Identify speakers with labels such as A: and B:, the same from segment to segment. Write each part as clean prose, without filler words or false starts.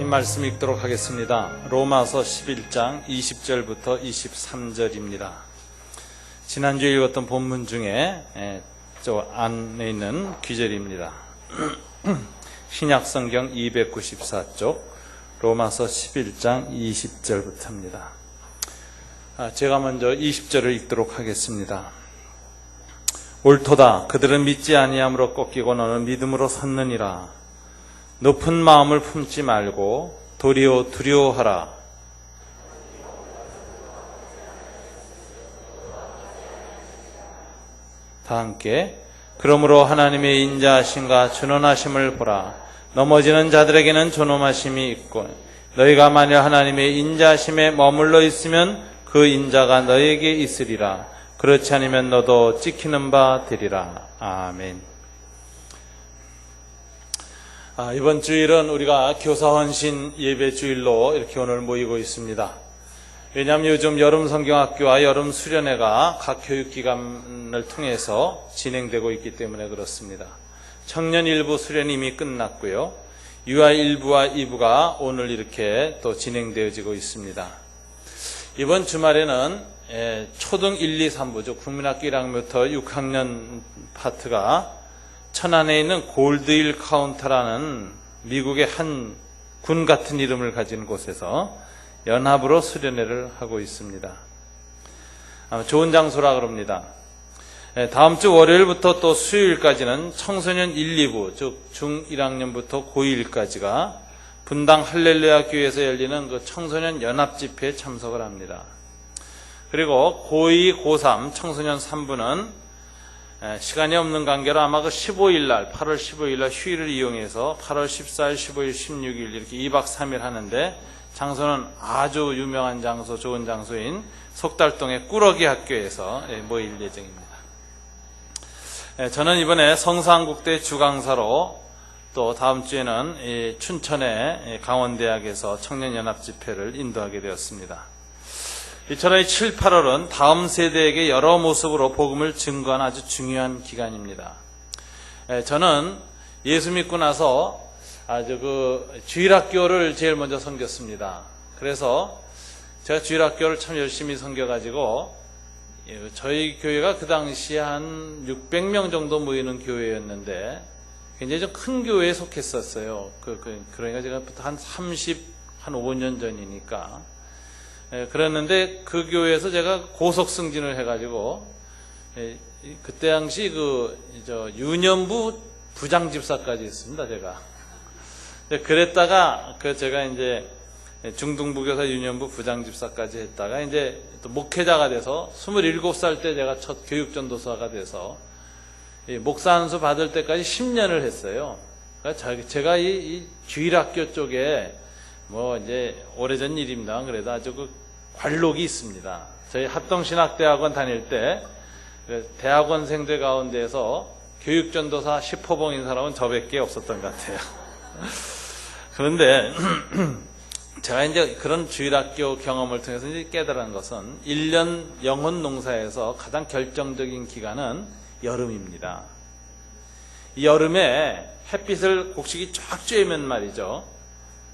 A: 말씀 읽도록 하겠습니다. 로마서 11장 20절부터 23절입니다. 지난주에 읽었던 본문 중에 저 안에 있는 귀절입니다. 신약성경 294쪽 로마서 11장 20절부터입니다. 제가 먼저 20절을 읽도록 하겠습니다. 옳도다. 그들은 믿지 아니함으로 꺾이고 너는 믿음으로 섰느니라. 높은 마음을 품지 말고 도리어 두려워하라. 다 함께. 그러므로 하나님의 인자하심과 존엄하심을 보라. 넘어지는 자들에게는 존엄하심이 있고 너희가 만일 하나님의 인자하심에 머물러 있으면 그 인자가 너희에게 있으리라. 그렇지 않으면 너도 찍히는 바 되리라. 아멘. 이번 주일은 우리가 교사헌신 예배 주일로 이렇게 오늘 모이고 있습니다. 왜냐하면 요즘 여름성경학교와 여름수련회가 각 교육기관을 통해서 진행되고 있기 때문에 그렇습니다. 청년 1부 수련이 이미 끝났고요. 유아 1부와 2부가 오늘 이렇게 또 진행되어지고 있습니다. 이번 주말에는 초등 1, 2, 3부죠. 국민학교 1학년부터 6학년 파트가 천안에 있는 골드힐 카운터라는 미국의 한 군 같은 이름을 가진 곳에서 연합으로 수련회를 하고 있습니다. 좋은 장소라 그럽니다. 다음 주 월요일부터 또 수요일까지는 청소년 1, 2부, 즉 중 1학년부터 고2까지가 분당 할렐루야 교회에서 열리는 그 청소년 연합 집회에 참석을 합니다. 그리고 고2, 고3, 청소년 3부는 시간이 없는 관계로 아마 그 15일날, 8월 15일날 휴일을 이용해서 8월 14일, 15일, 16일 이렇게 2박 3일 하는데 장소는 아주 유명한 장소, 좋은 장소인 속달동의 꾸러기 학교에서 모일 예정입니다. 저는 이번에 성서한국대 주강사로 또 다음 주에는 춘천의 강원대학에서 청년연합 집회를 인도하게 되었습니다. 이처럼 7, 8월은 다음 세대에게 여러 모습으로 복음을 증거하는 아주 중요한 기간입니다. 저는 예수 믿고 나서 주일학교를 제일 먼저 섬겼습니다. 그래서 제가 주일학교를 참 열심히 섬겨가지고 저희 교회가 그 당시에 한 600명 정도 모이는 교회였는데 굉장히 좀 큰 교회에 속했었어요. 그러니까 제가 한 5년 전이니까. 그랬는데 그 교회에서 제가 고속 승진을 해가지고 그때 당시 유년부 부장집사까지 했습니다. 제가. 그랬다가 제가 이제 중등부교사 유년부 부장집사까지 했다가 이제 또 목회자가 돼서 27살 때 제가 첫 교육전도사가 돼서 목사 안수 받을 때까지 10년을 했어요. 그러니까 제가 이 주일학교 쪽에 이제 오래전 일입니다. 그래도 아주 관록이 있습니다. 저희 합동신학대학원 다닐 때 대학원생들 가운데서 교육전도사 10호봉인 사람은 저밖에 없었던 것 같아요. 그런데 제가 이제 그런 주일학교 경험을 통해서 이제 깨달은 것은 1년 영혼 농사에서 가장 결정적인 기간은 여름입니다. 이 여름에 햇빛을 곡식이 쫙 쬐면 말이죠.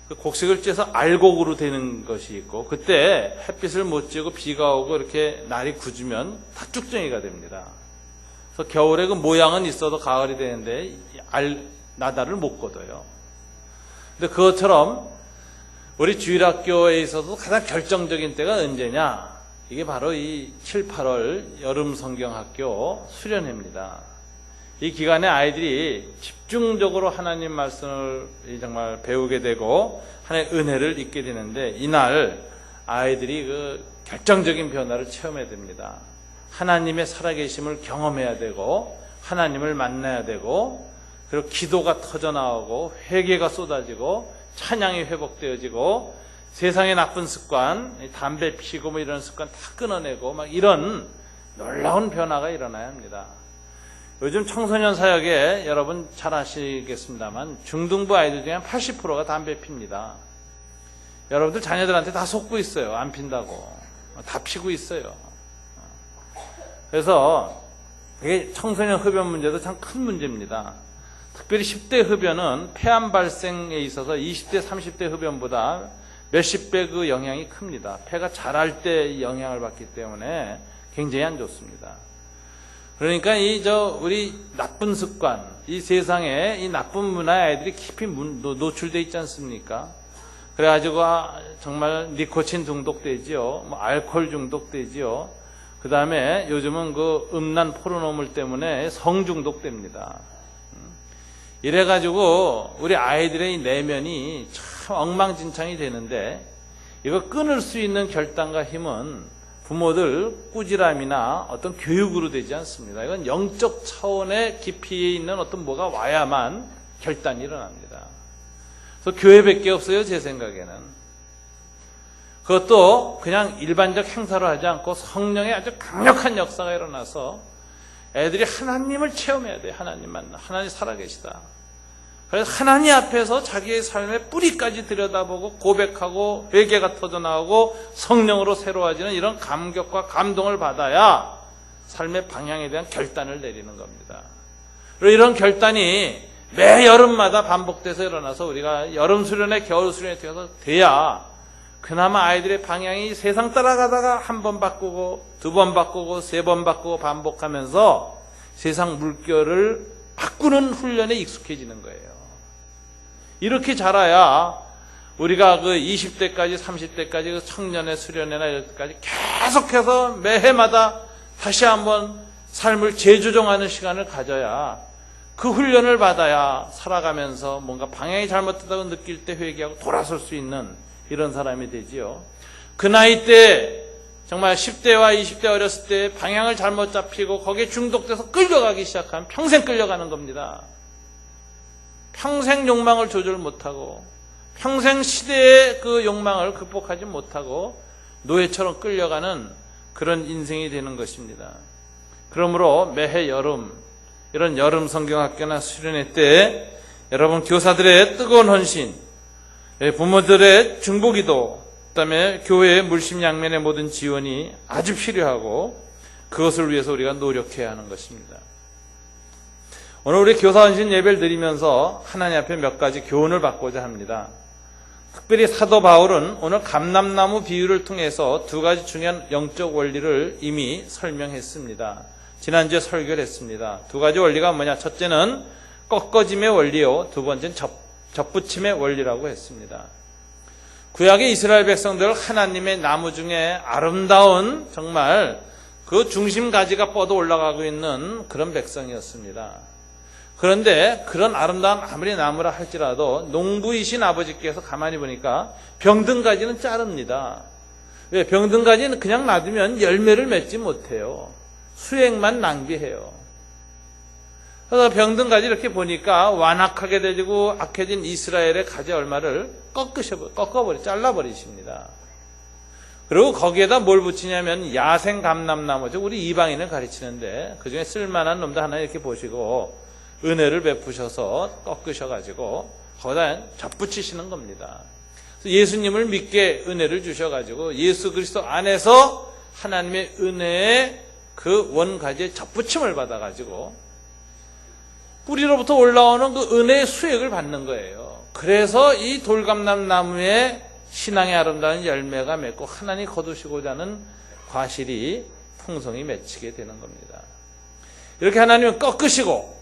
A: 그 곡식을 쬐서 알곡으로 되는 것이 있고 그때 햇빛을 못 쬐고 비가 오고 이렇게 날이 굳으면 다 쭉정이가 됩니다. 그래서 겨울에 그 모양은 있어도 가을이 되는데 나다를 못 거둬요. 근데 그것처럼 우리 주일학교에 있어서 가장 결정적인 때가 언제냐? 이게 바로 이 7, 8월 여름 성경학교 수련회입니다. 이 기간에 아이들이 집중적으로 하나님 말씀을 정말 배우게 되고 하나님의 은혜를 잊게 되는데 이날 아이들이 그 결정적인 변화를 체험해야 됩니다. 하나님의 살아계심을 경험해야 되고 하나님을 만나야 되고 그리고 기도가 터져나오고 회개가 쏟아지고 찬양이 회복되어지고 세상의 나쁜 습관, 담배 피고 이런 습관 다 끊어내고 막 이런 놀라운 변화가 일어나야 합니다. 요즘 청소년 사역에 여러분 잘 아시겠습니다만 중등부 아이들 중에 한 80%가 담배 핍니다. 여러분들 자녀들한테 다 속고 있어요. 안 핀다고. 다 피고 있어요. 그래서 이게 청소년 흡연 문제도 참 큰 문제입니다. 특별히 10대 흡연은 폐암 발생에 있어서 20대, 30대 흡연보다 몇십 배 그 영향이 큽니다. 폐가 자랄 때 영향을 받기 때문에 굉장히 안 좋습니다. 그러니까 우리 나쁜 습관, 이 세상에 이 나쁜 문화에 아이들이 깊이 노출되어 있지 않습니까? 그래가지고 정말 니코틴 중독되지요. 뭐 알코올 중독되지요. 그 다음에 요즘은 그 음란 포르노물 때문에 성 중독됩니다. 이래가지고 우리 아이들의 내면이 참 엉망진창이 되는데 이거 끊을 수 있는 결단과 힘은 부모들 꾸지람이나 어떤 교육으로 되지 않습니다. 이건 영적 차원의 깊이에 있는 어떤 뭐가 와야만 결단이 일어납니다. 그래서 교회밖에 없어요, 제 생각에는. 그것도 그냥 일반적 행사로 하지 않고 성령의 아주 강력한 역사가 일어나서 애들이 하나님을 체험해야 돼요. 하나님 만나. 하나님 살아계시다. 그래서 하나님 앞에서 자기의 삶의 뿌리까지 들여다보고 고백하고 회개가 터져나오고 성령으로 새로워지는 이런 감격과 감동을 받아야 삶의 방향에 대한 결단을 내리는 겁니다. 그리고 이런 결단이 매 여름마다 반복돼서 일어나서 우리가 여름 수련회, 겨울 수련회 돼야 그나마 아이들의 방향이 세상 따라가다가 한 번 바꾸고 두 번 바꾸고 세 번 바꾸고 반복하면서 세상 물결을 바꾸는 훈련에 익숙해지는 거예요. 이렇게 자라야 우리가 그 20대까지 30대까지 그 청년의 수련회나 이럴 때까지 계속해서 매해마다 다시 한번 삶을 재조정하는 시간을 가져야 그 훈련을 받아야 살아가면서 뭔가 방향이 잘못됐다고 느낄 때 회개하고 돌아설 수 있는 이런 사람이 되지요. 그 나이 때 정말 10대와 20대 어렸을 때 방향을 잘못 잡히고 거기에 중독돼서 끌려가기 시작하면 평생 끌려가는 겁니다. 평생 욕망을 조절 못하고 평생 시대의 그 욕망을 극복하지 못하고 노예처럼 끌려가는 그런 인생이 되는 것입니다. 그러므로 매해 여름 이런 여름 성경학교나 수련회 때 여러분 교사들의 뜨거운 헌신, 부모들의 중보기도, 그다음에 교회의 물심양면의 모든 지원이 아주 필요하고 그것을 위해서 우리가 노력해야 하는 것입니다. 오늘 우리 교사헌신 예배를 드리면서 하나님 앞에 몇 가지 교훈을 받고자 합니다. 특별히 사도 바울은 오늘 감람나무 비유를 통해서 두 가지 중요한 영적 원리를 이미 설명했습니다. 지난주에 설교를 했습니다. 두 가지 원리가 뭐냐? 첫째는 꺾어짐의 원리요, 두 번째는 접붙임의 원리라고 했습니다. 구약의 이스라엘 백성들 하나님의 나무 중에 아름다운 정말 그 중심 가지가 뻗어 올라가고 있는 그런 백성이었습니다. 그런데 그런 아름다운 아무리 나무라 할지라도 농부이신 아버지께서 가만히 보니까 병든가지는 자릅니다. 왜? 병든가지는 그냥 놔두면 열매를 맺지 못해요. 수액만 낭비해요. 그래서 병든가지 이렇게 보니까 완악하게 되고 악해진 이스라엘의 가지 얼마를 잘라버리십니다. 그리고 거기에다 뭘 붙이냐면 야생 감람나무죠. 우리 이방인을 가르치는데 그중에 쓸만한 놈도 하나 이렇게 보시고 은혜를 베푸셔서 꺾으셔가지고 거기다 접붙이시는 겁니다. 예수님을 믿게 은혜를 주셔가지고 예수 그리스도 안에서 하나님의 은혜의 그 원가지의 접붙임을 받아가지고 뿌리로부터 올라오는 그 은혜의 수액을 받는 거예요. 그래서 이 돌감람나무에 신앙의 아름다운 열매가 맺고 하나님 거두시고자 하는 과실이 풍성히 맺히게 되는 겁니다. 이렇게 하나님은 꺾으시고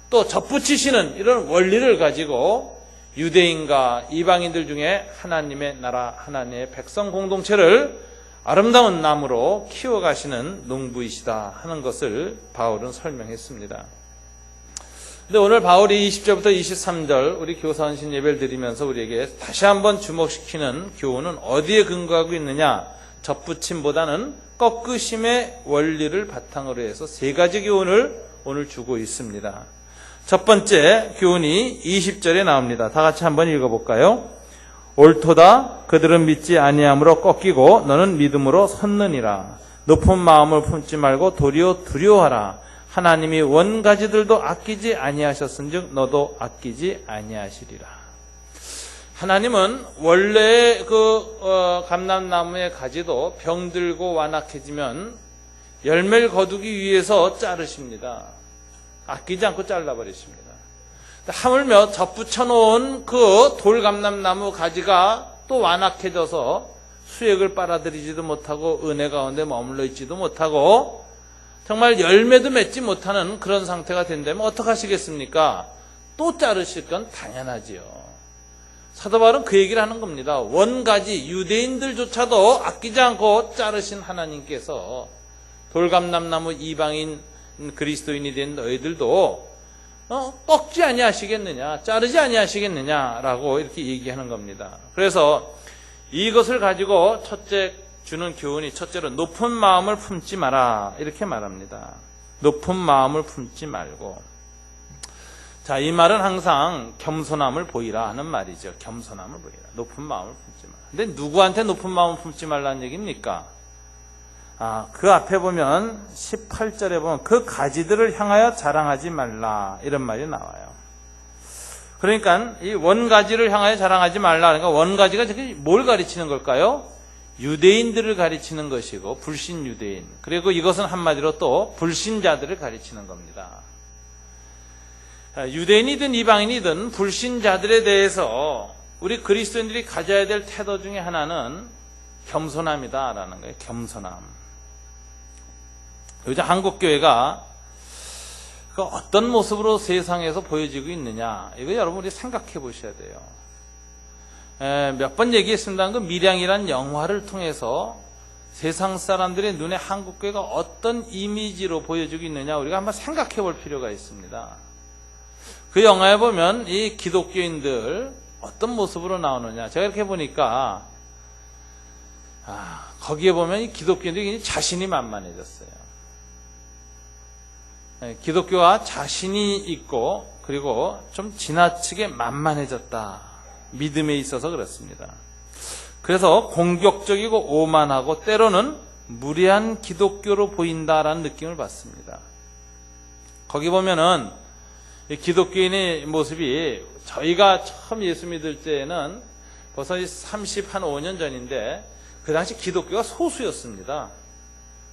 A: 또 접붙이시는 이런 원리를 가지고 유대인과 이방인들 중에 하나님의 나라, 하나님의 백성 공동체를 아름다운 나무로 키워가시는 농부이시다 하는 것을 바울은 설명했습니다. 근데 오늘 바울이 20절부터 23절 우리 교사헌신 예배를 드리면서 우리에게 다시 한번 주목시키는 교훈은 어디에 근거하고 있느냐? 접붙임보다는 꺾으심의 원리를 바탕으로 해서 세 가지 교훈을 오늘 주고 있습니다. 첫 번째 교훈이 20절에 나옵니다. 다 같이 한번 읽어볼까요? 옳도다. 그들은 믿지 아니함으로 꺾이고 너는 믿음으로 섰느니라. 높은 마음을 품지 말고 도리어 두려워하라. 하나님이 원가지들도 아끼지 아니하셨은즉 너도 아끼지 아니하시리라. 하나님은 원래 감람나무의 가지도 병들고 완악해지면 열매를 거두기 위해서 자르십니다. 아끼지 않고 잘라버리십니다. 하물며 접붙여 놓은 그 돌감람나무 가지가 또 완악해져서 수액을 빨아들이지도 못하고 은혜 가운데 머물러 있지도 못하고 정말 열매도 맺지 못하는 그런 상태가 된다면 어떡하시겠습니까? 또 자르실 건 당연하지요. 사도 바울은 그 얘기를 하는 겁니다. 원가지 유대인들조차도 아끼지 않고 자르신 하나님께서 돌감람나무 이방인 그리스도인이 된 너희들도 꺾지 아니하시겠느냐, 자르지 아니하시겠느냐라고 이렇게 얘기하는 겁니다. 그래서 이것을 가지고 첫째 주는 교훈이 첫째로 높은 마음을 품지 마라 이렇게 말합니다. 높은 마음을 품지 말고, 자, 이 말은 항상 겸손함을 보이라 하는 말이죠. 겸손함을 보이라. 높은 마음을 품지 마라. 근데 누구한테 높은 마음을 품지 말라는 얘기입니까? 그 앞에 보면 18절에 보면 그 가지들을 향하여 자랑하지 말라 이런 말이 나와요. 그러니까 이 원가지를 향하여 자랑하지 말라. 그러니까 원가지가 뭘 가르치는 걸까요? 유대인들을 가르치는 것이고 불신 유대인, 그리고 이것은 한마디로 또 불신자들을 가르치는 겁니다. 유대인이든 이방인이든 불신자들에 대해서 우리 그리스도인들이 가져야 될 태도 중에 하나는 겸손함이다라는 거예요. 겸손함. 요즘 한국교회가 어떤 모습으로 세상에서 보여지고 있느냐, 이거 여러분이 생각해 보셔야 돼요. 몇 번 얘기했습니다. 그 밀양이란 영화를 통해서 세상 사람들의 눈에 한국교회가 어떤 이미지로 보여지고 있느냐 우리가 한번 생각해 볼 필요가 있습니다. 그 영화에 보면 이 기독교인들 어떤 모습으로 나오느냐, 제가 이렇게 보니까 거기에 보면 이 기독교인들이 자신이 만만해졌어요. 기독교가 자신이 있고 그리고 좀 지나치게 만만해졌다. 믿음에 있어서 그렇습니다. 그래서 공격적이고 오만하고 때로는 무례한 기독교로 보인다라는 느낌을 받습니다. 거기 보면은 이 기독교인의 모습이, 저희가 처음 예수 믿을 때에는 벌써 35년 전인데 그 당시 기독교가 소수였습니다.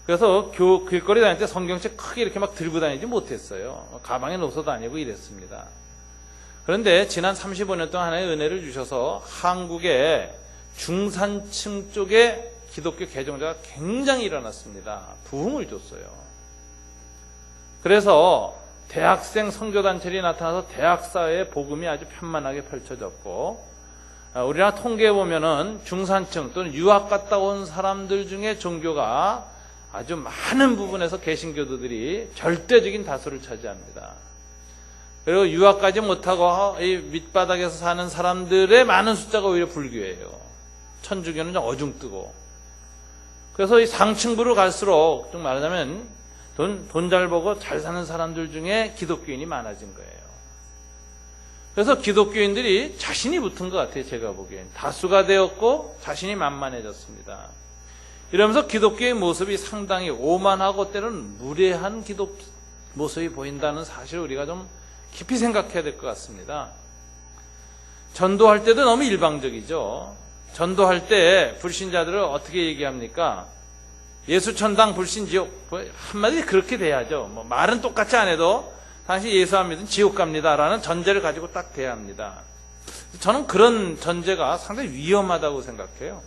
A: 그래서 길거리 다닐 때 성경책 크게 이렇게 막 들고 다니지 못했어요. 가방에 넣어서 다니고 이랬습니다. 그런데 지난 35년 동안 하나의 은혜를 주셔서 한국의 중산층 쪽에 기독교 개종자가 굉장히 일어났습니다. 부흥을 줬어요. 그래서 대학생 선교단체들이 나타나서 대학사회의 복음이 아주 편만하게 펼쳐졌고, 우리나라 통계에 보면은 중산층 또는 유학 갔다 온 사람들 중에 종교가 아주 많은 부분에서 개신교도들이 절대적인 다수를 차지합니다. 그리고 유학 가지 못하고 이 밑바닥에서 사는 사람들의 많은 숫자가 오히려 불교예요. 천주교는 좀 어중뜨고. 그래서 이 상층부로 갈수록 좀 말하자면 돈 잘 벌고 잘 사는 사람들 중에 기독교인이 많아진 거예요. 그래서 기독교인들이 자신이 붙은 것 같아요. 제가 보기엔 다수가 되었고 자신이 만만해졌습니다. 이러면서 기독교의 모습이 상당히 오만하고 때로는 무례한 기독 모습이 보인다는 사실을 우리가 좀 깊이 생각해야 될 것 같습니다. 전도할 때도 너무 일방적이죠. 전도할 때 불신자들을 어떻게 얘기합니까? 예수천당 불신지옥, 한마디 그렇게 돼야죠. 말은 똑같이 안 해도 당신 예수 안 믿으면 지옥 갑니다라는 전제를 가지고 딱 돼야 합니다. 저는 그런 전제가 상당히 위험하다고 생각해요.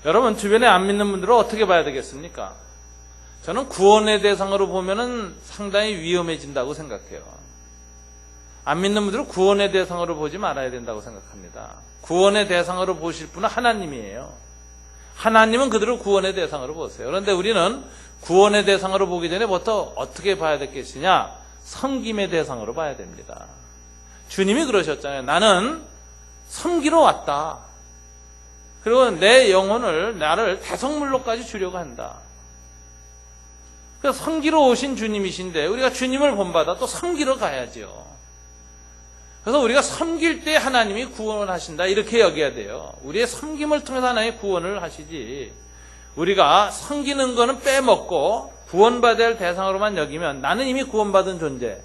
A: 여러분 주변에 안 믿는 분들은 어떻게 봐야 되겠습니까? 저는 구원의 대상으로 보면은 상당히 위험해진다고 생각해요. 안 믿는 분들은 구원의 대상으로 보지 말아야 된다고 생각합니다. 구원의 대상으로 보실 분은 하나님이에요. 하나님은 그들을 구원의 대상으로 보세요. 그런데 우리는 구원의 대상으로 보기 전에 부터 어떻게 봐야 되겠느냐? 섬김의 대상으로 봐야 됩니다. 주님이 그러셨잖아요. 나는 섬기러 왔다. 그리고 내 영혼을, 나를 대성물로까지 주려고 한다. 그래서 섬기러 오신 주님이신데 우리가 주님을 본받아 또 섬기러 가야죠. 그래서 우리가 섬길 때 하나님이 구원을 하신다 이렇게 여겨야 돼요. 우리의 섬김을 통해서 하나님이 구원을 하시지, 우리가 섬기는 거는 빼먹고 구원받아야 할 대상으로만 여기면 나는 이미 구원받은 존재,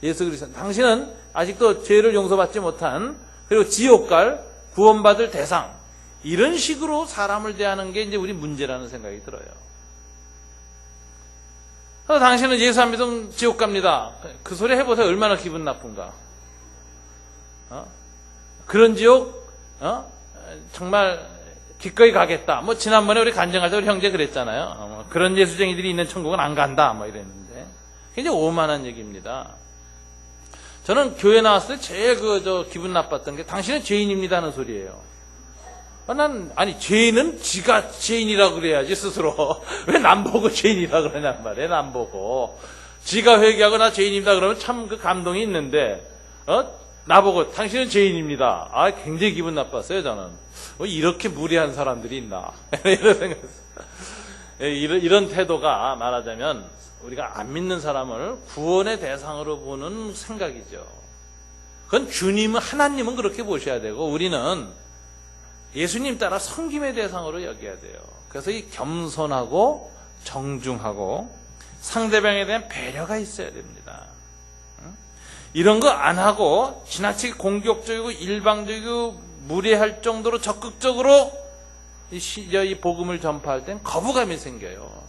A: 예수 그리스도, 당신은 아직도 죄를 용서받지 못한, 그리고 지옥 갈 구원받을 대상, 이런 식으로 사람을 대하는 게 이제 우리 문제라는 생각이 들어요. 당신은 예수 안 믿으면 지옥 갑니다. 그 소리 해보세요. 얼마나 기분 나쁜가. 그런 지옥, 정말 기꺼이 가겠다. 뭐 지난번에 우리 간증할 때 우리 형제 그랬잖아요. 그런 예수쟁이들이 있는 천국은 안 간다. 뭐 이랬는데 굉장히 오만한 얘기입니다. 저는 교회 나왔을 때 제일 기분 나빴던 게 당신은 죄인입니다 하는 소리예요. 아니 죄인은 지가 죄인이라고 그래야지 스스로. 왜 남 보고 죄인이라고 그러냔 말이에요. 남 보고 지가 회개하고 나 죄인입니다 그러면 참 그 감동이 있는데 나보고 당신은 죄인입니다. 굉장히 기분 나빴어요. 저는 이렇게 무례한 사람들이 있나 이런 생각했어요. 이런 태도가 말하자면 우리가 안 믿는 사람을 구원의 대상으로 보는 생각이죠. 그건 주님은, 하나님은 그렇게 보셔야 되고 우리는 예수님 따라 섬김의 대상으로 여겨야 돼요. 그래서 이 겸손하고 정중하고 상대방에 대한 배려가 있어야 됩니다. 이런 거 안 하고 지나치게 공격적이고 일방적이고 무례할 정도로 적극적으로 이 복음을 전파할 땐 거부감이 생겨요.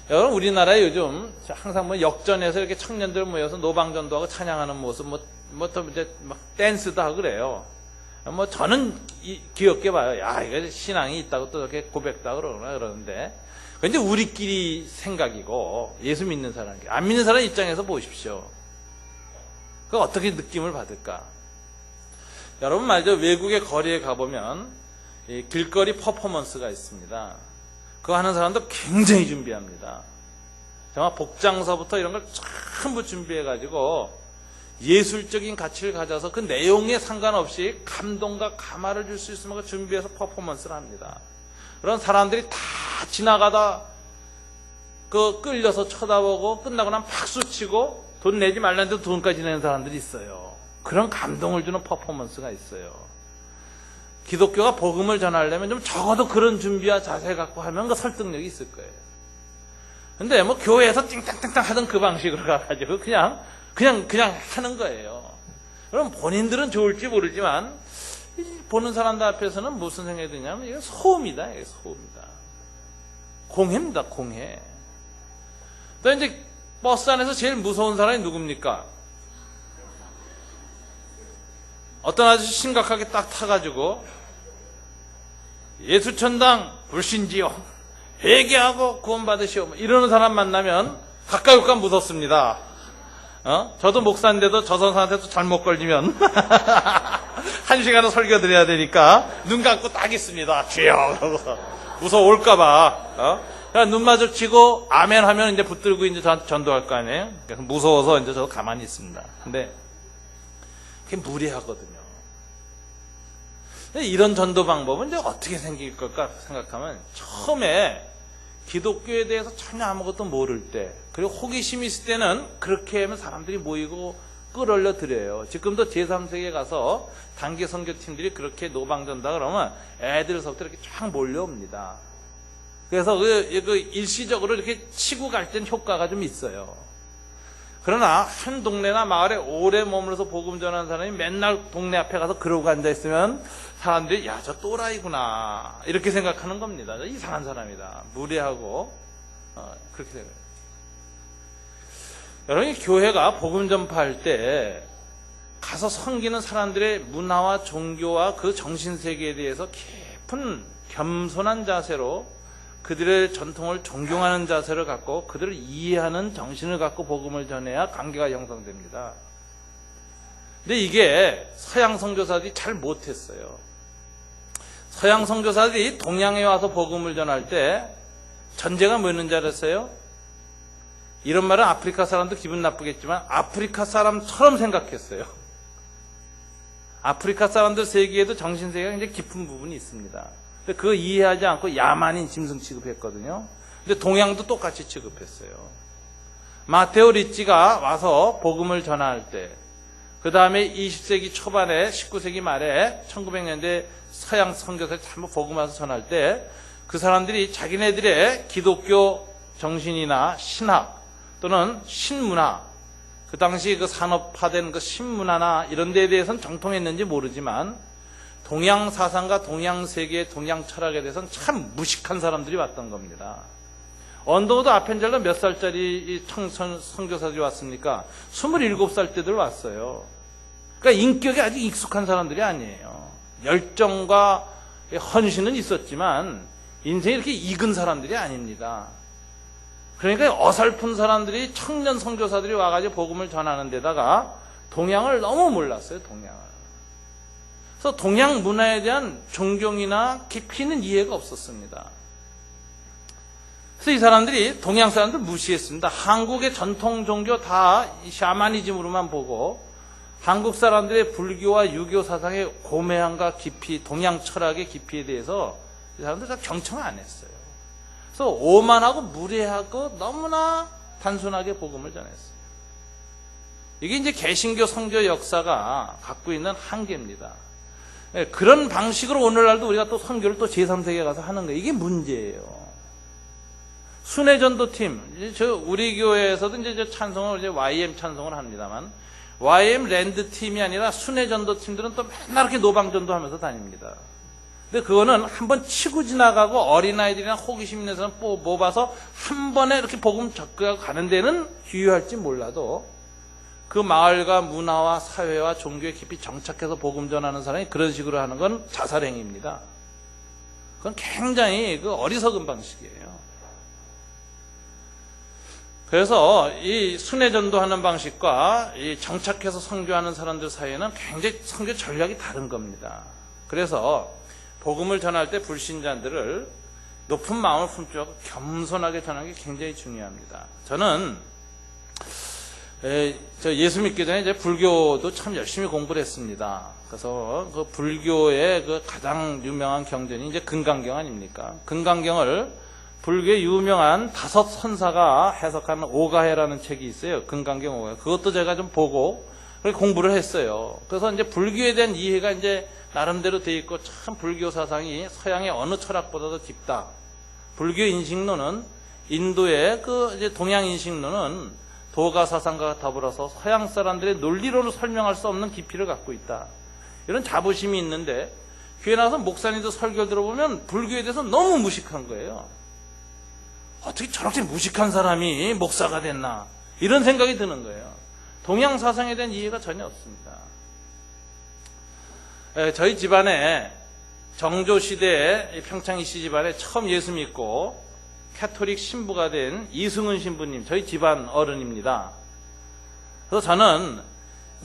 A: 여러분, 우리나라에 요즘 항상 뭐 역전에서 이렇게 청년들 모여서 노방전도 하고 찬양하는 모습, 또 이제 막 댄스도 하고 그래요. 저는 귀엽게 봐요. 야, 이거 신앙이 있다고 또 이렇게 고백도 하고 그러는데. 근데 우리끼리 생각이고, 예수 믿는 사람, 안 믿는 사람 입장에서 보십시오. 그 어떻게 느낌을 받을까? 여러분 말이죠. 외국의 거리에 가보면, 이 길거리 퍼포먼스가 있습니다. 그거 하는 사람도 굉장히 준비합니다. 정말 복장서부터 이런 걸 전부 준비해가지고 예술적인 가치를 가져서 그 내용에 상관없이 감동과 감화를 줄 수 있으면 준비해서 퍼포먼스를 합니다. 그런 사람들이 다 지나가다 끌려서 쳐다보고 끝나고 나면 박수치고 돈 내지 말라는데 돈까지 내는 사람들이 있어요. 그런 감동을 주는 퍼포먼스가 있어요. 기독교가 복음을 전하려면 좀 적어도 그런 준비와 자세 갖고 하면 그 설득력이 있을 거예요. 근데 뭐 교회에서 띵땅띵땅 하던 그 방식으로 가가지고 그냥 하는 거예요. 그럼 본인들은 좋을지 모르지만 보는 사람들 앞에서는 무슨 생각이 드냐면 이게 소음이다. 이게 소음이다. 공해입니다. 공해. 또 이제 버스 안에서 제일 무서운 사람이 누굽니까? 어떤 아저씨 심각하게 딱 타가지고 예수천당 불신지요, 회개하고 구원받으시오, 이러는 사람 만나면 가까이 올까 무섭습니다. 저도 목사인데도 저 선사한테도 잘못 걸리면 1시간은 설교 드려야 되니까 눈 감고 딱 있습니다. 주여 그러고서 무서워올까봐 그냥 눈 마주치고 아멘 하면 이제 붙들고 이제 전도할 거 아니에요. 그래서 무서워서 이제 저 가만히 있습니다. 근데 그게 무례하거든요. 이런 전도 방법은 이제 어떻게 생길 걸까 생각하면, 처음에 기독교에 대해서 전혀 아무것도 모를 때, 그리고 호기심이 있을 때는 그렇게 하면 사람들이 모이고 끌어올려 드려요. 지금도 제3세계에 가서 단기 선교팀들이 그렇게 노방전다 그러면 애들서부터 이렇게 쫙 몰려옵니다. 그래서 일시적으로 이렇게 치고 갈 땐 효과가 좀 있어요. 그러나 한 동네나 마을에 오래 머물러서 복음 전하는 사람이 맨날 동네 앞에 가서 그러고 앉아있으면 사람들이 야, 저 또라이구나 이렇게 생각하는 겁니다. 이상한 사람이다. 무례하고 그렇게 생각해요. 여러분이 교회가 복음 전파할 때 가서 섬기는 사람들의 문화와 종교와 그 정신세계에 대해서 깊은 겸손한 자세로, 그들의 전통을 존경하는 자세를 갖고 그들을 이해하는 정신을 갖고 복음을 전해야 관계가 형성됩니다. 근데 이게 서양 선교사들이 잘 못했어요. 서양 선교사들이 동양에 와서 복음을 전할 때 전제가 뭐였는지 알았어요? 이런 말은 아프리카 사람도 기분 나쁘겠지만 아프리카 사람처럼 생각했어요. 아프리카 사람들 세계에도 정신세계가 굉장히 깊은 부분이 있습니다. 그거 이해하지 않고 야만인 짐승 취급했거든요. 근데 동양도 똑같이 취급했어요. 마테오 리치가 와서 복음을 전할 때, 그 다음에 20세기 초반에 19세기 말에 1900년대 서양 선교사들이 한번 복음 와서 전할 때, 그 사람들이 자기네들의 기독교 정신이나 신학 또는 신문화, 그 당시 그 산업화된 그 신문화나 이런 데에 대해서는 정통했는지 모르지만 동양 사상과 동양 세계, 동양 철학에 대해서는 참 무식한 사람들이 왔던 겁니다. 언더우드 아펜젤러 몇 살짜리 이 선교사들이 왔습니까? 27살 때들 왔어요. 그러니까 인격이 아주 익숙한 사람들이 아니에요. 열정과 헌신은 있었지만 인생이 이렇게 익은 사람들이 아닙니다. 그러니까 어설픈 사람들이, 청년 선교사들이 와가지고 복음을 전하는 데다가 동양을 너무 몰랐어요. 동양을. 그래서 동양 문화에 대한 존경이나 깊이 있는 이해가 없었습니다. 그래서 이 사람들이 동양 사람들 무시했습니다. 한국의 전통 종교 다 샤머니즘으로만 보고 한국 사람들의 불교와 유교 사상의 고매함과 깊이, 동양 철학의 깊이에 대해서 이 사람들 다 경청을 안 했어요. 그래서 오만하고 무례하고 너무나 단순하게 복음을 전했어요. 이게 이제 개신교 선교 역사가 갖고 있는 한계입니다. 그런 방식으로 오늘날도 우리가 또 선교를 또 제3세계에 가서 하는 거예요. 이게 문제예요. 순회전도팀, 우리 교회에서도 이제 저 찬송을, 이제 YM 찬송을 합니다만, YM 랜드 팀이 아니라 순회전도팀들은 또 맨날 이렇게 노방전도 하면서 다닙니다. 근데 그거는 한번 치고 지나가고 어린아이들이나 호기심 있는 사람 뽑아서 한 번에 이렇게 복음 접근하고 가는 데는 유효할지 몰라도 그 마을과 문화와 사회와 종교에 깊이 정착해서 복음 전하는 사람이 그런 식으로 하는 건 자살행위입니다. 그건 굉장히 그 어리석은 방식이에요. 그래서 이 순회전도하는 방식과 이 정착해서 선교하는 사람들 사이에는 굉장히 선교 전략이 다른 겁니다. 그래서 복음을 전할 때 불신자들을 높은 마음을 품고 겸손하게 전하는 게 굉장히 중요합니다. 저는 예수 믿기 전에 이제 불교도 참 열심히 공부를 했습니다. 그래서 그 불교의 그 가장 유명한 경전이 이제 금강경 아닙니까? 금강경을 불교의 유명한 5 선사가 해석하는 오가해라는 책이 있어요. 금강경 오가해. 그것도 제가 좀 보고 그렇게 공부를 했어요. 그래서 이제 불교에 대한 이해가 이제 나름대로 돼 있고, 참 불교 사상이 서양의 어느 철학보다도 깊다. 불교 인식론은, 인도의 그 이제 동양 인식론은 도가 사상과 더불어서 서양 사람들의 논리로는 설명할 수 없는 깊이를 갖고 있다. 이런 자부심이 있는데, 교회 나와서 목사님도 설교를 들어보면 불교에 대해서 너무 무식한 거예요. 어떻게 저렇게 무식한 사람이 목사가 됐나, 이런 생각이 드는 거예요. 동양 사상에 대한 이해가 전혀 없습니다. 저희 집안에 정조시대에 평창이씨 집안에 처음 예수 믿고 캐토릭 신부가 된 이승훈 신부님, 저희 집안 어른입니다. 그래서 저는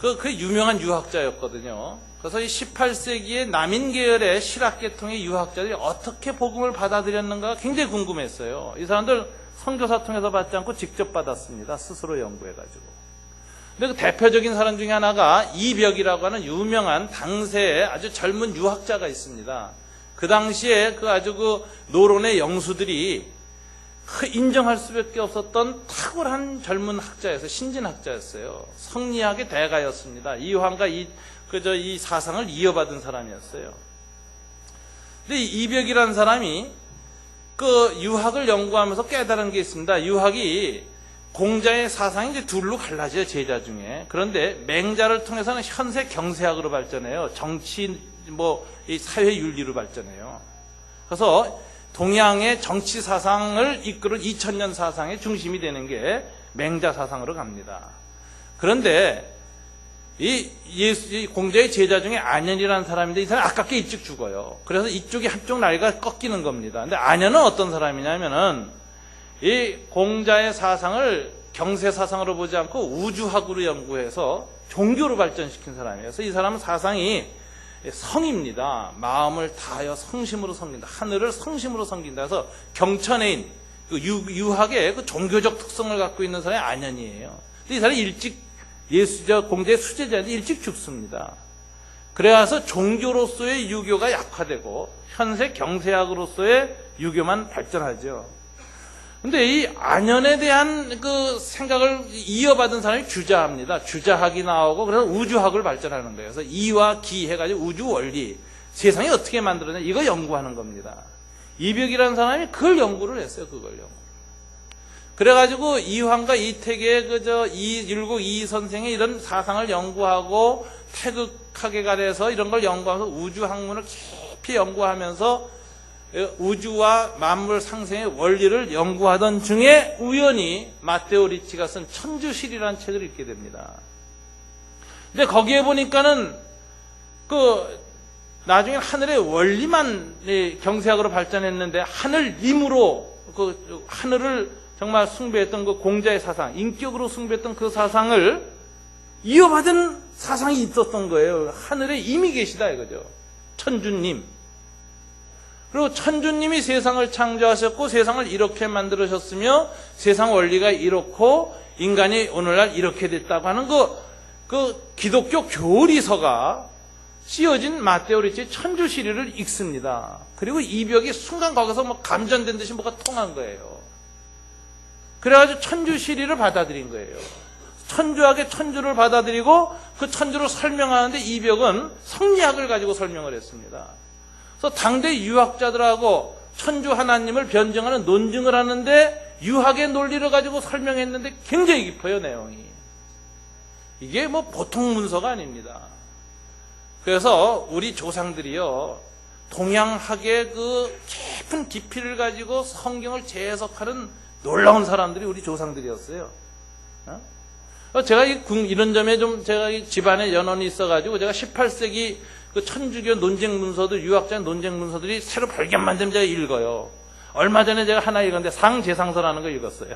A: 그 유명한 유학자였거든요. 그래서 이 18세기의 남인 계열의 실학계통의 유학자들이 어떻게 복음을 받아들였는가 굉장히 궁금했어요. 이 사람들 선교사 통해서 받지 않고 직접 받았습니다. 스스로 연구해가지고. 근데 그 대표적인 사람 중에 하나가 이벽이라고 하는 유명한 당시에 아주 젊은 유학자가 있습니다. 그 당시에 그 아주 그 노론의 영수들이 인정할 수밖에 없었던 탁월한 젊은 학자였어요. 신진학자였어요. 성리학의 대가였습니다. 이황과 이 사상을 이어받은 사람이었어요. 근데 이벽이라는 사람이 그 유학을 연구하면서 깨달은 게 있습니다. 유학이 공자의 사상이 이제 둘로 갈라져요, 제자 중에. 그런데 맹자를 통해서는 현세 경세학으로 발전해요. 정치, 이 사회 윤리로 발전해요. 그래서 동양의 정치 사상을 이끌은 2000년 사상의 중심이 되는 게 맹자 사상으로 갑니다. 그런데 이 공자의 제자 중에 안현이라는 사람인데 이 사람이 아깝게 일찍 죽어요. 그래서 이쪽이 한쪽 날개가 꺾이는 겁니다. 근데 안현은 어떤 사람이냐면은 이 공자의 사상을 경세 사상으로 보지 않고 우주학으로 연구해서 종교로 발전시킨 사람이에요. 그래서 이 사람은 사상이 성입니다. 마음을 다하여 성심으로 섬긴다. 하늘을 성심으로 섬긴다. 그래서 경천애인, 유학의 그 종교적 특성을 갖고 있는 사람이 안현이에요. 근데 이 사람이 일찍 공자의 수제자인데 일찍 죽습니다. 그래서 종교로서의 유교가 약화되고 현세 경세학으로서의 유교만 발전하죠. 근데 이 안현에 대한 그 생각을 이어받은 사람이 주자합니다. 주자학이 나오고 그래서 우주학을 발전하는 거예요. 그래서 이와 기 해가지고 우주 원리, 세상이 어떻게 만들어졌냐 이거 연구하는 겁니다. 이벽이라는 사람이 그걸 연구를 했어요. 그걸 연구. 그래가지고 이황과 이택의 율곡 이 선생의 이런 사상을 연구하고 태극학에 가려서 이런 걸 연구하면서 우주 학문을 깊이 연구하면서 우주와 만물 상생의 원리를 연구하던 중에 우연히 마테오 리치가 쓴 천주실이라는 책을 읽게 됩니다. 근데 거기에 보니까는 나중에 하늘의 원리만 경제학으로 발전했는데 하늘림으로 하늘을 정말 숭배했던 그 공자의 사상, 인격으로 숭배했던 그 사상을 이어받은 사상이 있었던 거예요. 하늘에 이미 계시다 이거죠. 천주님. 그리고 천주님이 세상을 창조하셨고 세상을 이렇게 만들으셨으며 세상 원리가 이렇고 인간이 오늘날 이렇게 됐다고 하는 그 기독교 교리서가 씌어진 마테오 리치의 천주시리를 읽습니다. 그리고 이벽이 순간 거기서 감전된 듯이 뭐가 통한 거예요. 그래가지고 천주시리를 받아들인 거예요. 천주학의 천주를 받아들이고 그 천주를 설명하는데 이벽은 성리학을 가지고 설명을 했습니다. 그래서 당대 유학자들하고 천주 하나님을 변증하는 논증을 하는데 유학의 논리를 가지고 설명했는데 굉장히 깊어요, 내용이. 이게 보통 문서가 아닙니다. 그래서 우리 조상들이요, 동양학의 그 깊은 깊이를 가지고 성경을 재해석하는 놀라운 사람들이 우리 조상들이었어요. 제가 이런 점에 제가 집안에 연원이 있어가지고 제가 18세기 그 천주교 논쟁 문서들, 유학자 논쟁 문서들이 새로 발견만 되면 제가 읽어요. 얼마 전에 제가 하나 읽었는데 상제상서라는 거 읽었어요.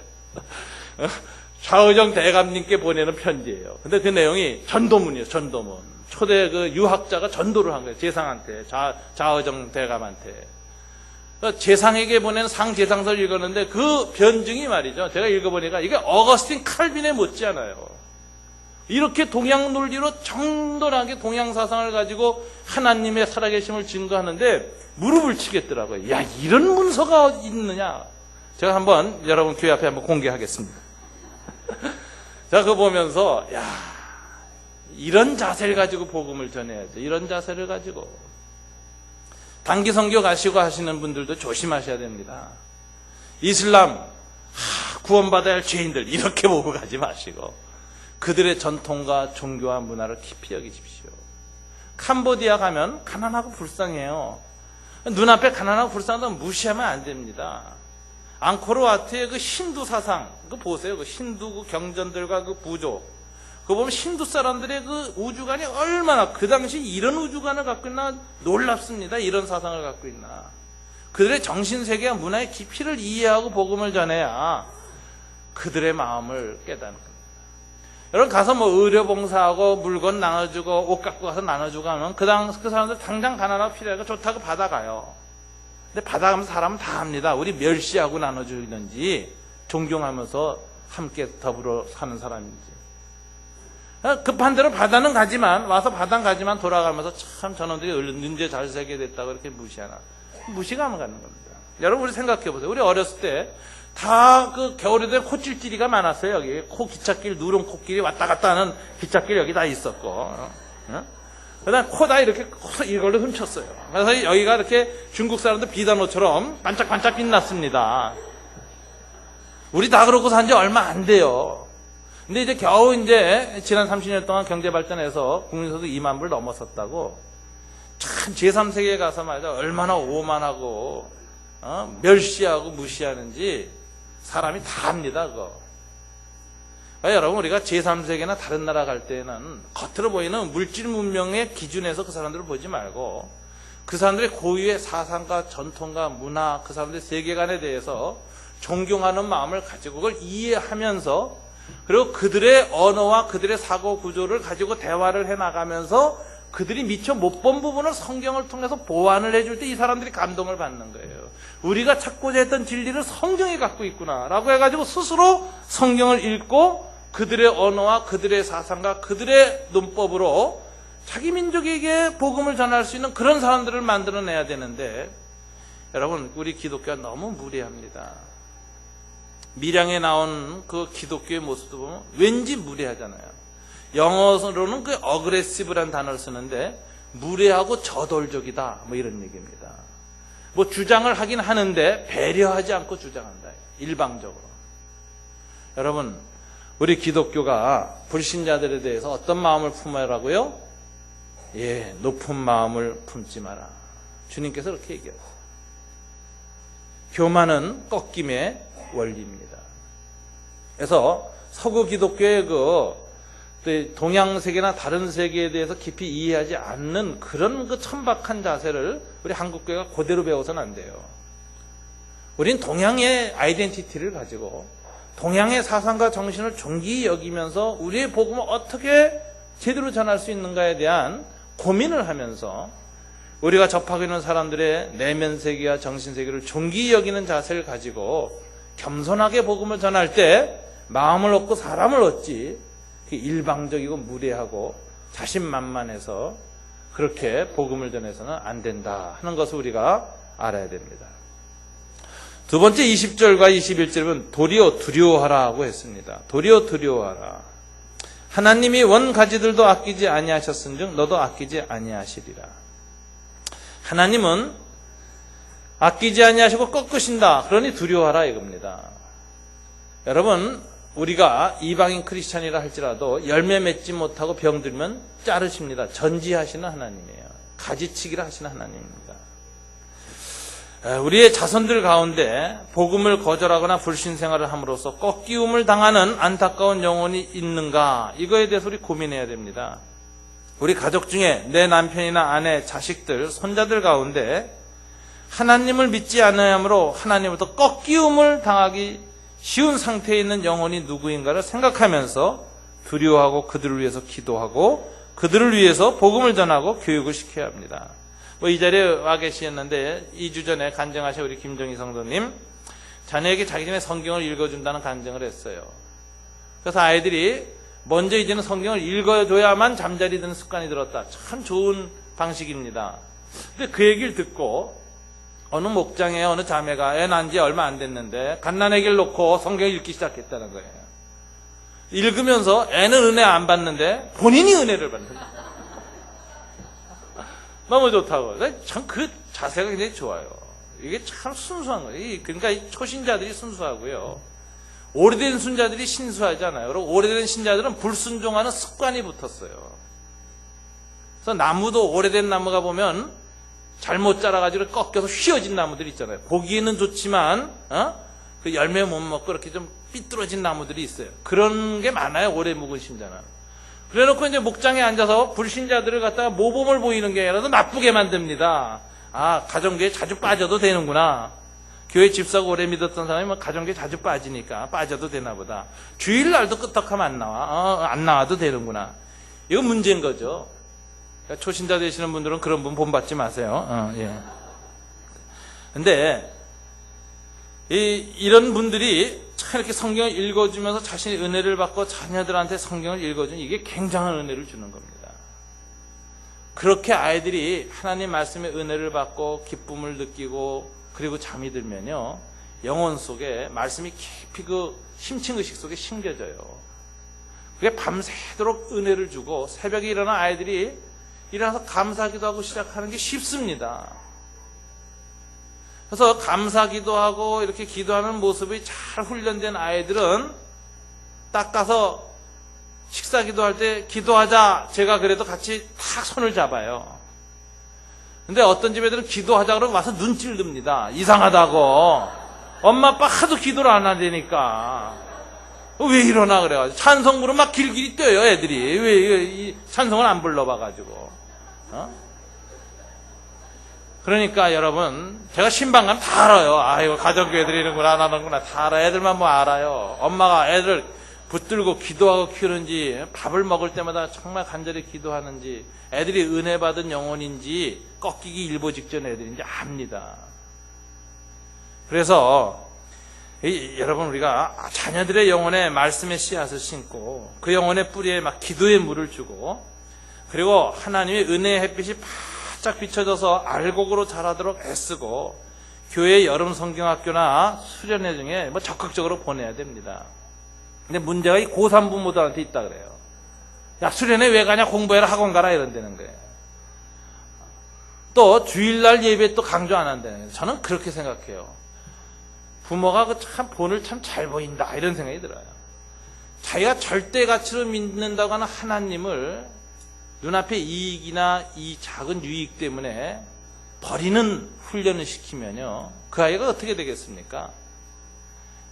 A: 좌의정 대감님께 보내는 편지예요. 근데 그 내용이 전도문이에요, 전도문. 초대 그 유학자가 전도를 한 거예요. 재상한테, 좌의정 대감한테. 재상에게 보낸 상제상서를 읽었는데 그 변증이 말이죠. 제가 읽어보니까 이게 어거스틴 칼빈에 못지않아요. 이렇게 동양 논리로 정돈하게 동양 사상을 가지고 하나님의 살아계심을 증거하는데 무릎을 치겠더라고요. 야, 이런 문서가 있느냐. 제가 한번 여러분 교회 앞에 한번 공개하겠습니다. 자, 그거 보면서 야, 이런 자세를 가지고 복음을 전해야죠. 이런 자세를 가지고. 단기 선교 가시고 하시는 분들도 조심하셔야 됩니다. 이슬람, 구원받아야 할 죄인들 이렇게 보고 가지 마시고 그들의 전통과 종교와 문화를 깊이 여기십시오. 캄보디아 가면 가난하고 불쌍해요. 눈앞에 가난하고 불쌍하다면 무시하면 안 됩니다. 앙코르와트의 그 힌두 사상, 그거 보세요. 그 힌두 그 경전들과 그 부조. 그거 보면 힌두 사람들의 그 우주관이 얼마나 그 당시 이런 우주관을 갖고 있나 놀랍습니다. 이런 사상을 갖고 있나. 그들의 정신세계와 문화의 깊이를 이해하고 복음을 전해야 그들의 마음을 깨닫는 겁니다. 여러분 가서 의료봉사하고 물건 나눠주고 옷 갖고 가서 나눠주고 하면 그 사람들 당장 가난하고 필요하고 좋다고 받아가요. 근데 받아가면서 사람은 다 합니다. 우리 멸시하고 나눠주는지 존경하면서 함께 더불어 사는 사람인지. 급한 대로 바다는 가지만 와서 바다는 가지만 돌아가면서 참 저놈들이 언제 잘 살게 됐다고 이렇게 무시하나. 무시감을 갖는 겁니다. 여러분 우리 생각해 보세요. 우리 어렸을 때 다 그 겨울에 되면 코찔찔이가 많았어요. 여기 기찻길 누런 코길이 왔다 갔다 하는 기찻길 여기 다 있었고 그다음 코다 이렇게 이걸로 훔쳤어요. 그래서 여기가 이렇게 중국 사람들 비단호처럼 반짝반짝 빛났습니다. 우리 다 그러고 산 지 얼마 안 돼요. 근데 이제 겨우 지난 30년 동안 경제 발전해서 국민소득 2만 불 넘었었다고. 참 제3세계에 가서 말이야 얼마나 오만하고 멸시하고 무시하는지 사람이 다 합니다. 그거. 여러분 우리가 제3세계나 다른 나라 갈 때는 겉으로 보이는 물질 문명의 기준에서 그 사람들을 보지 말고 그 사람들의 고유의 사상과 전통과 문화, 그 사람들의 세계관에 대해서 존경하는 마음을 가지고 그걸 이해하면서 그리고 그들의 언어와 그들의 사고 구조를 가지고 대화를 해나가면서 그들이 미처 못 본 부분을 성경을 통해서 보완을 해줄 때 이 사람들이 감동을 받는 거예요. 우리가 찾고자 했던 진리를 성경이 갖고 있구나 라고 해가지고 스스로 성경을 읽고 그들의 언어와 그들의 사상과 그들의 논법으로 자기 민족에게 복음을 전할 수 있는 그런 사람들을 만들어내야 되는데 여러분 우리 기독교가 너무 무례합니다. 밀양에 나온 그 기독교의 모습도 보면 왠지 무례하잖아요. 영어로는 그 어그레시브라는 단어를 쓰는데 무례하고 저돌적이다 이런 얘기입니다. 주장을 하긴 하는데 배려하지 않고 주장한다. 일방적으로. 여러분 우리 기독교가 불신자들에 대해서 어떤 마음을 품으라고요? 높은 마음을 품지 마라. 주님께서 그렇게 얘기하세요. 교만은 꺾임의 원리입니다. 그래서 서구 기독교의 동양 세계나 다른 세계에 대해서 깊이 이해하지 않는 그런 천박한 자세를 우리 한국교회가 그대로 배워서는 안 돼요. 우린 동양의 아이덴티티를 가지고 동양의 사상과 정신을 존귀히 여기면서 우리의 복음을 어떻게 제대로 전할 수 있는가에 대한 고민을 하면서 우리가 접하고 있는 사람들의 내면 세계와 정신 세계를 존귀히 여기는 자세를 가지고 겸손하게 복음을 전할 때 마음을 얻고 사람을 얻지, 일방적이고 무례하고 자신만만해서 그렇게 복음을 전해서는 안 된다 하는 것을 우리가 알아야 됩니다. 두 번째 20절과 21절은 도리어 두려워하라고 했습니다. 도리어 두려워하라. 하나님이 원가지들도 아끼지 아니하셨은즉 너도 아끼지 아니하시리라. 하나님은 아끼지 아니하시고 꺾으신다. 그러니 두려워하라 이겁니다. 여러분, 우리가 이방인 크리스찬이라 할지라도 열매 맺지 못하고 병들면 자르십니다. 전지하시는 하나님이에요. 가지치기를 하시는 하나님입니다. 우리의 자손들 가운데 복음을 거절하거나 불신생활을 함으로써 꺾이움을 당하는 안타까운 영혼이 있는가, 이거에 대해서 우리 고민해야 됩니다. 우리 가족 중에 내 남편이나 아내, 자식들, 손자들 가운데 하나님을 믿지 않으므로 하나님으로부터 꺾이움을 당하기 쉬운 상태에 있는 영혼이 누구인가를 생각하면서 두려워하고 그들을 위해서 기도하고 그들을 위해서 복음을 전하고 교육을 시켜야 합니다. 이 자리에 와 계시었는데 2주 전에 간증하신 우리 김정희 성도님, 자녀에게 자기네 성경을 읽어준다는 간증을 했어요. 그래서 아이들이 먼저 이제는 성경을 읽어줘야만 잠자리 드는 습관이 들었다. 참 좋은 방식입니다. 근데 그 얘기를 듣고 어느 목장에 어느 자매가 애 낳은 지 얼마 안 됐는데 갓난아기를 놓고 성경을 읽기 시작했다는 거예요. 읽으면서 애는 은혜 안 받는데 본인이 은혜를 받는 거예요. 너무 좋다고. 참 그 자세가 굉장히 좋아요. 이게 참 순수한 거예요. 그러니까 초신자들이 순수하고요, 오래된 순자들이 신수하잖아요. 그리고 오래된 신자들은 불순종하는 습관이 붙었어요. 그래서 나무도 오래된 나무가 보면 잘못 자라가지고 꺾여서 휘어진 나무들이 있잖아요. 보기에는 좋지만 그 열매 못 먹고 이렇게 좀 삐뚤어진 나무들이 있어요. 그런 게 많아요, 오래 묵은 신자는. 그래놓고 이제 목장에 앉아서 불신자들을 갖다가 모범을 보이는 게 아니라 나쁘게 만듭니다. 아, 가정교회 자주 빠져도 되는구나. 교회 집사고 오래 믿었던 사람이 가정교회 자주 빠지니까 빠져도 되나 보다. 주일날도 끄떡하면 안 나와. 안 나와도 되는구나. 이거 문제인 거죠. 그러니까 초신자 되시는 분들은 그런 분 본받지 마세요. 예. 근데 이런 분들이 참 이렇게 성경을 읽어주면서 자신의 은혜를 받고 자녀들한테 성경을 읽어주는, 이게 굉장한 은혜를 주는 겁니다. 그렇게 아이들이 하나님 말씀의 은혜를 받고 기쁨을 느끼고 그리고 잠이 들면요, 영혼 속에 말씀이 깊이 그 심층의식 속에 심겨져요. 그게 밤새도록 은혜를 주고 새벽에 일어난 아이들이 일어나서 감사기도 하고 시작하는 게 쉽습니다. 그래서 감사기도 하고 이렇게 기도하는 모습이 잘 훈련된 아이들은 딱 가서 식사기도 할 때 기도하자, 제가 그래도 같이 탁 손을 잡아요. 근데 어떤 집 애들은 기도하자 그러고 와서 눈치를 듭니다. 이상하다고. 엄마 아빠 하도 기도를 안 하니까 왜 이러나 그래가지고 찬송 부르면 막 길길이 뛰어요, 애들이. 왜 이 찬송을 안 불러봐가지고. 그러니까 여러분, 제가 신방 가면 다 알아요. 아이고, 가정교회들이 이런구나 안 하는구나 다 알아요. 애들만 뭐 알아요. 엄마가 애들 붙들고 기도하고 키우는지, 밥을 먹을 때마다 정말 간절히 기도하는지, 애들이 은혜 받은 영혼인지 꺾이기 일보 직전 애들인지 압니다. 그래서 여러분, 우리가 자녀들의 영혼에 말씀의 씨앗을 심고 그 영혼의 뿌리에 막 기도의 물을 주고, 그리고 하나님의 은혜의 햇빛이 바짝 비춰져서 알곡으로 자라도록 애쓰고 교회 여름 성경학교나 수련회 중에 적극적으로 보내야 됩니다. 근데 문제가 이 고3 부모들한테 있다 그래요. 야, 수련회 왜 가냐, 공부해라, 학원 가라 이런다는 거예요. 또 주일날 예배 또 강조 안 한다는 거예요. 저는 그렇게 생각해요. 부모가 참 본을 참 잘 보인다 이런 생각이 들어요. 자기가 절대 가치로 믿는다고 하는 하나님을 눈앞의 이익이나 이 작은 유익 때문에 버리는 훈련을 시키면요, 그 아이가 어떻게 되겠습니까?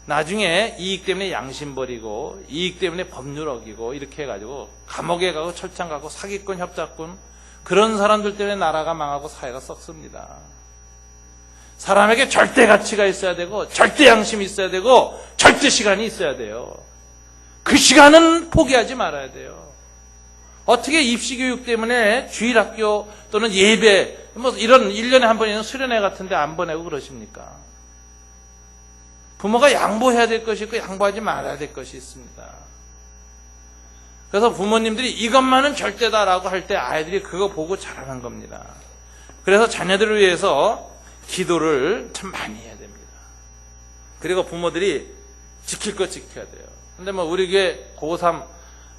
A: 나중에 이익 때문에 양심 버리고 이익 때문에 법률 어기고 이렇게 해가지고 감옥에 가고 철장 가고 사기꾼 협작꾼, 그런 사람들 때문에 나라가 망하고 사회가 썩습니다. 사람에게 절대 가치가 있어야 되고 절대 양심이 있어야 되고 절대 시간이 있어야 돼요. 그 시간은 포기하지 말아야 돼요. 어떻게 입시교육 때문에 주일학교 또는 예배 뭐 이런 1년에 한 번 있는 수련회 같은 데 안 보내고 그러십니까? 부모가 양보해야 될 것이 있고 양보하지 말아야 될 것이 있습니다. 그래서 부모님들이 이것만은 절대다라고 할 때 아이들이 그거 보고 자라는 겁니다. 그래서 자녀들을 위해서 기도를 참 많이 해야 됩니다. 그리고 부모들이 지킬 것 지켜야 돼요. 근데 뭐 우리 교회 고3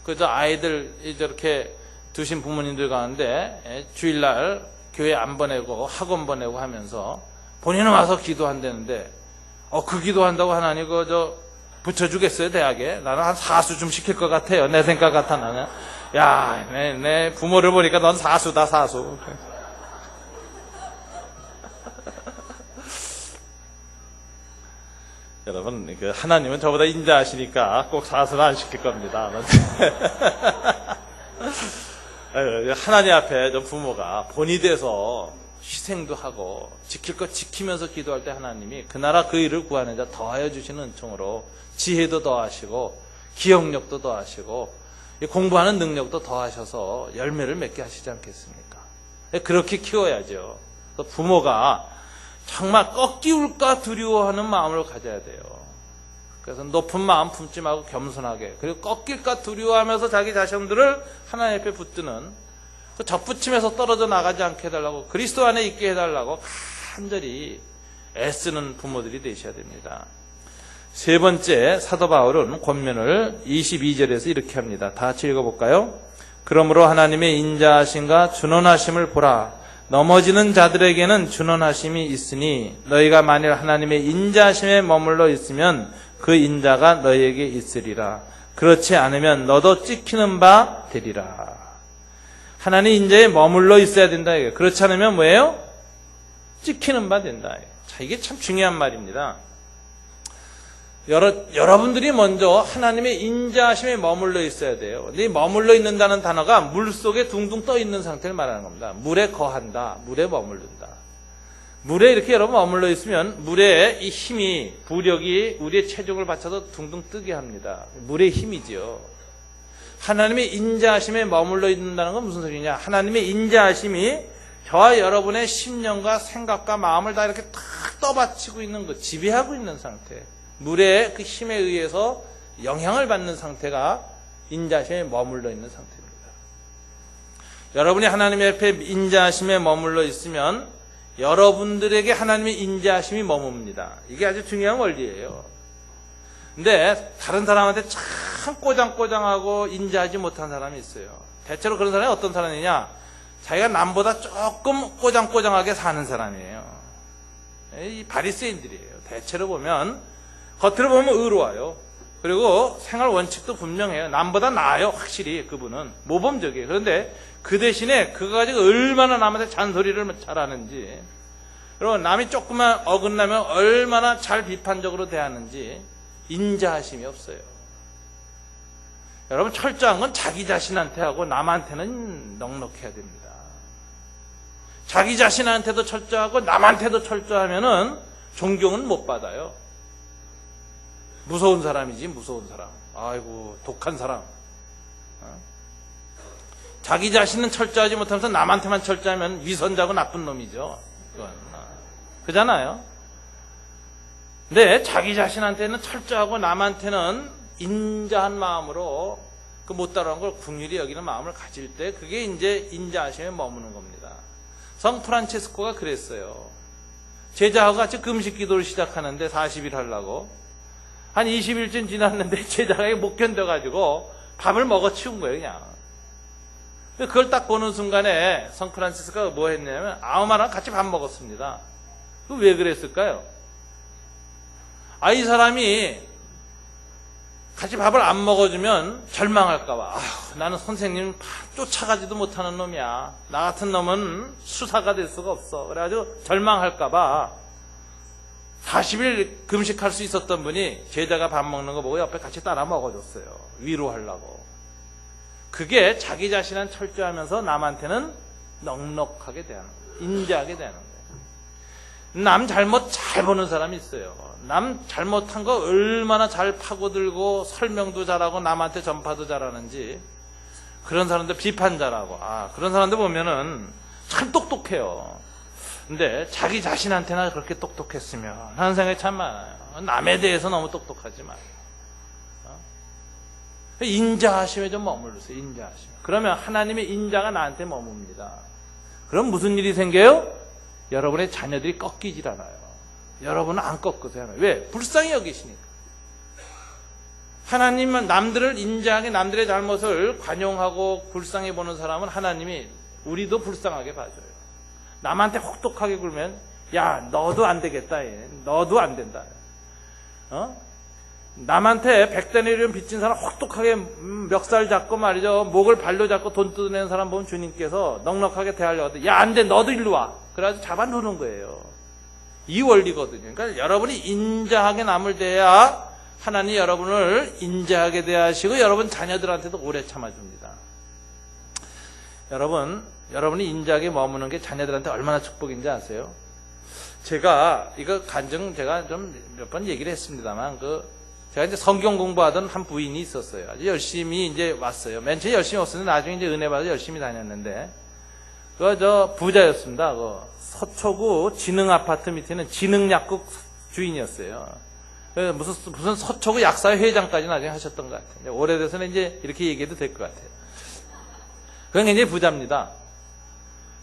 A: 그저 아이들 이렇게 두신 부모님들 가운데 주일날 교회 안 보내고 학원 보내고 하면서 본인은 와서 기도한다는데 그 기도한다고 하나님 그저 붙여주겠어요 대학에? 나는 한 사수 좀 시킬 것 같아요. 내 생각 같아 나는. 야, 내 부모를 보니까 넌 사수다 사수. 여러분, 하나님은 저보다 인자하시니까 꼭 사수는 안 시킬 겁니다. 하나님 앞에 저 부모가 본이 돼서 희생도 하고 지킬 것 지키면서 기도할 때 하나님이 그 나라 그 일을 구하는 자 더하여 주시는 은총으로 지혜도 더하시고 기억력도 더하시고 공부하는 능력도 더하셔서 열매를 맺게 하시지 않겠습니까? 그렇게 키워야죠. 부모가 정말 꺾이울까 두려워하는 마음을 가져야 돼요. 그래서 높은 마음 품지 말고 겸손하게, 그리고 꺾일까 두려워하면서 자기 자신들을 하나님 앞에 붙드는 그 접붙임에서 떨어져 나가지 않게 해달라고, 그리스도 안에 있게 해달라고 간절히 애쓰는 부모들이 되셔야 됩니다. 세 번째, 사도 바울은 권면을 22절에서 이렇게 합니다. 다 같이 읽어볼까요? 그러므로 하나님의 인자하심과 준원하심을 보라. 넘어지는 자들에게는 준원하심이 있으니 너희가 만일 하나님의 인자하심에 머물러 있으면 그 인자가 너희에게 있으리라. 그렇지 않으면 너도 찍히는 바 되리라. 하나님 인자에 머물러 있어야 된다. 그렇지 않으면 뭐예요? 찍히는 바 된다. 자, 이게 참 중요한 말입니다. 여러분들이 먼저 하나님의 인자하심에 머물러 있어야 돼요. 근데 이 머물러 있는다는 단어가 물 속에 둥둥 떠 있는 상태를 말하는 겁니다. 물에 거한다, 물에 머무른다. 물에 이렇게 여러분 머물러 있으면 물에 이 힘이, 부력이 우리의 체중을 받쳐서 둥둥 뜨게 합니다. 물의 힘이죠. 하나님의 인자하심에 머물러 있는다는 건 무슨 소리냐? 하나님의 인자하심이 저와 여러분의 심령과 생각과 마음을 다 이렇게 탁 떠받치고 있는 것, 지배하고 있는 상태. 물의 그 힘에 의해서 영향을 받는 상태가 인자하심에 머물러 있는 상태입니다. 여러분이 하나님의 앞에 인자하심에 머물러 있으면 여러분들에게 하나님의 인자하심이 머뭅니다. 이게 아주 중요한 원리예요. 근데 다른 사람한테 참 꼬장꼬장하고 인자하지 못한 사람이 있어요. 대체로 그런 사람이 어떤 사람이냐? 자기가 남보다 조금 꼬장꼬장하게 사는 사람이에요. 이 바리새인들이에요. 대체로 보면, 겉으로 보면 의로워요. 그리고 생활 원칙도 분명해요. 남보다 나아요. 확실히 그분은 모범적이에요. 그런데 그 대신에 그거 가지고 얼마나 남한테 잔소리를 잘하는지, 그리고 남이 조금만 어긋나면 얼마나 잘 비판적으로 대하는지 인자하심이 없어요. 여러분, 철저한 건 자기 자신한테 하고 남한테는 넉넉해야 됩니다. 자기 자신한테도 철저하고 남한테도 철저하면은 존경은 못 받아요. 무서운 사람이지, 무서운 사람. 아이고, 독한 사람. 자기 자신은 철저하지 못하면서 남한테만 철저하면 위선자고 나쁜 놈이죠. 그잖아요. 근데 자기 자신한테는 철저하고 남한테는 인자한 마음으로 그 못 따라온 걸 긍휼히 여기는 마음을 가질 때 그게 이제 인자하심에 머무는 겁니다. 성 프란체스코가 그랬어요. 제자하고 같이 금식 기도를 시작하는데 40일 하려고 한 20일쯤 지났는데 제자가 못 견뎌가지고 밥을 먹어 치운 거예요, 그냥. 그걸 딱 보는 순간에 성 프란치스코가 뭐 했냐면 아우마랑 같이 밥 먹었습니다. 왜 그랬을까요? 이 사람이 같이 밥을 안 먹어주면 절망할까봐. 나는 선생님 쫓아가지도 못하는 놈이야. 나 같은 놈은 수사가 될 수가 없어. 그래가지고 절망할까봐 40일 금식할 수 있었던 분이 제자가 밥 먹는 거 보고 옆에 같이 따라 먹어줬어요. 위로하려고. 그게 자기 자신은 철저하면서 남한테는 넉넉하게 대하는 거예요. 인자하게 대하는 거예요. 남 잘못 잘 보는 사람이 있어요. 남 잘못한 거 얼마나 잘 파고들고 설명도 잘하고 남한테 전파도 잘하는지. 그런 사람들 비판 잘하고, 그런 사람들 보면은 참 똑똑해요. 근데 자기 자신한테나 그렇게 똑똑했으면 하는 생각이 참 많아요. 남에 대해서 너무 똑똑하지 마요. 인자하심에 좀 머무르세요. 인자하심. 그러면 하나님의 인자가 나한테 머뭅니다. 그럼 무슨 일이 생겨요? 여러분의 자녀들이 꺾이질 않아요. 여러분은 안 꺾으세요. 왜? 불쌍히 여기시니까. 하나님은 남들을 인자하게 남들의 잘못을 관용하고 불쌍히 보는 사람은 하나님이 우리도 불쌍하게 봐줘요. 남한테 혹독하게 굴면 야 너도 안 되겠다. 너도 안 된다. 남한테 백대내리면 빚진 사람 혹독하게 멱살 잡고 말이죠. 목을 발로 잡고 돈 뜯어내는 사람 보면 주님께서 넉넉하게 대하려고 야 안 돼 너도 일로 와. 그래가지고 잡아놓는 거예요. 이 원리거든요. 그러니까 여러분이 인자하게 남을 대해야 하나님 여러분을 인자하게 대하시고 여러분 자녀들한테도 오래 참아줍니다. 여러분이 인자하게 머무는 게 자녀들한테 얼마나 축복인지 아세요? 제가 이거 간증 제가 좀 몇 번 얘기를 했습니다만 제가 이제 성경 공부하던 한 부인이 있었어요. 아주 열심히 이제 왔어요. 맨 처음에 열심히 왔었는데 나중에 이제 은혜 받아 열심히 다녔는데 부자였습니다. 서초구 진흥 아파트 밑에는 진흥약국 주인이었어요. 무슨 서초구 약사회 회장까지 나중에 하셨던 것 같아요. 오래돼서는 이제 이렇게 얘기해도 될 것 같아요. 그건 굉장히 부자입니다.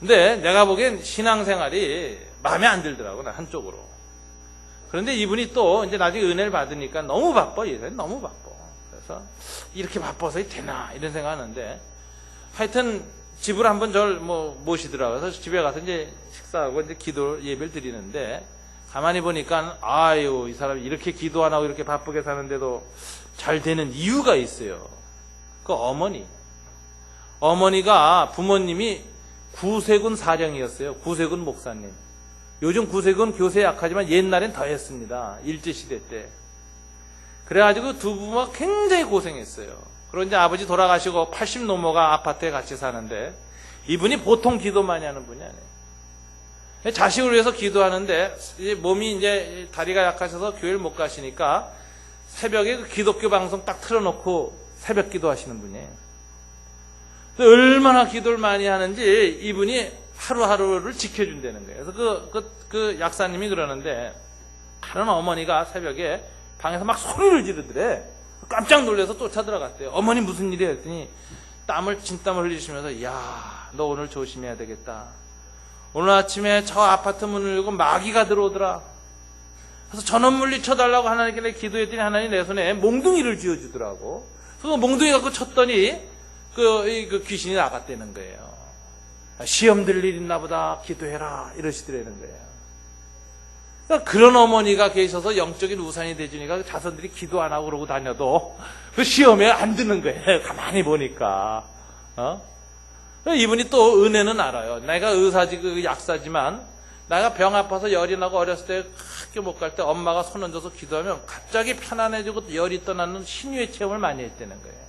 A: 근데 내가 보기엔 신앙생활이 마음에 안 들더라고, 나 한쪽으로. 그런데 이분이 또 이제 나중에 은혜를 받으니까 너무 바빠, 얘는 너무 바빠. 그래서 이렇게 바빠서 되나, 이런 생각 하는데 하여튼 집으로 한번 저를 모시더라고요. 그래서 집에 가서 이제 식사하고 이제 기도 예배를 드리는데 가만히 보니까 이 사람이 이렇게 기도 안 하고 이렇게 바쁘게 사는데도 잘 되는 이유가 있어요. 그 어머니가 부모님이 구세군 사령이었어요. 구세군 목사님. 요즘 구세군 교세 약하지만 옛날엔 더 했습니다. 일제시대 때. 그래가지고 두 부모가 굉장히 고생했어요. 그리고 이제 아버지 돌아가시고 80 넘어가 아파트에 같이 사는데 이분이 보통 기도 많이 하는 분이 아니에요. 자식을 위해서 기도하는데 몸이 이제 다리가 약하셔서 교회를 못 가시니까 새벽에 그 기독교 방송 딱 틀어놓고 새벽 기도하시는 분이에요. 얼마나 기도를 많이 하는지 이분이 하루하루를 지켜준다는 거예요. 그래서 그 약사님이 그러는데 다른 어머니가 새벽에 방에서 막 소리를 지르더래. 깜짝 놀라서 쫓아 들어갔대요. 어머니 무슨 일이야 했더니 진땀을 흘리시면서 야, 너 오늘 조심해야 되겠다. 오늘 아침에 저 아파트 문을 열고 마귀가 들어오더라. 그래서 전원 물리쳐달라고 하나님께 기도했더니 하나님 내 손에 몽둥이를 쥐어주더라고. 그래서 몽둥이 갖고 쳤더니 그 귀신이 나갔다는 거예요. 시험 들 일 있나 보다 기도해라 이러시더라는 거예요. 그러니까 그런 어머니가 계셔서 영적인 우산이 되주니까 자손들이 기도 안 하고 그러고 다녀도 그 시험에 안 드는 거예요. 가만히 보니까. 이분이 또 은혜는 알아요. 내가 의사지 약사지만 내가 병 아파서 열이 나고 어렸을 때 학교 못 갈 때 엄마가 손 얹어서 기도하면 갑자기 편안해지고 열이 떠나는 신유의 체험을 많이 했다는 거예요.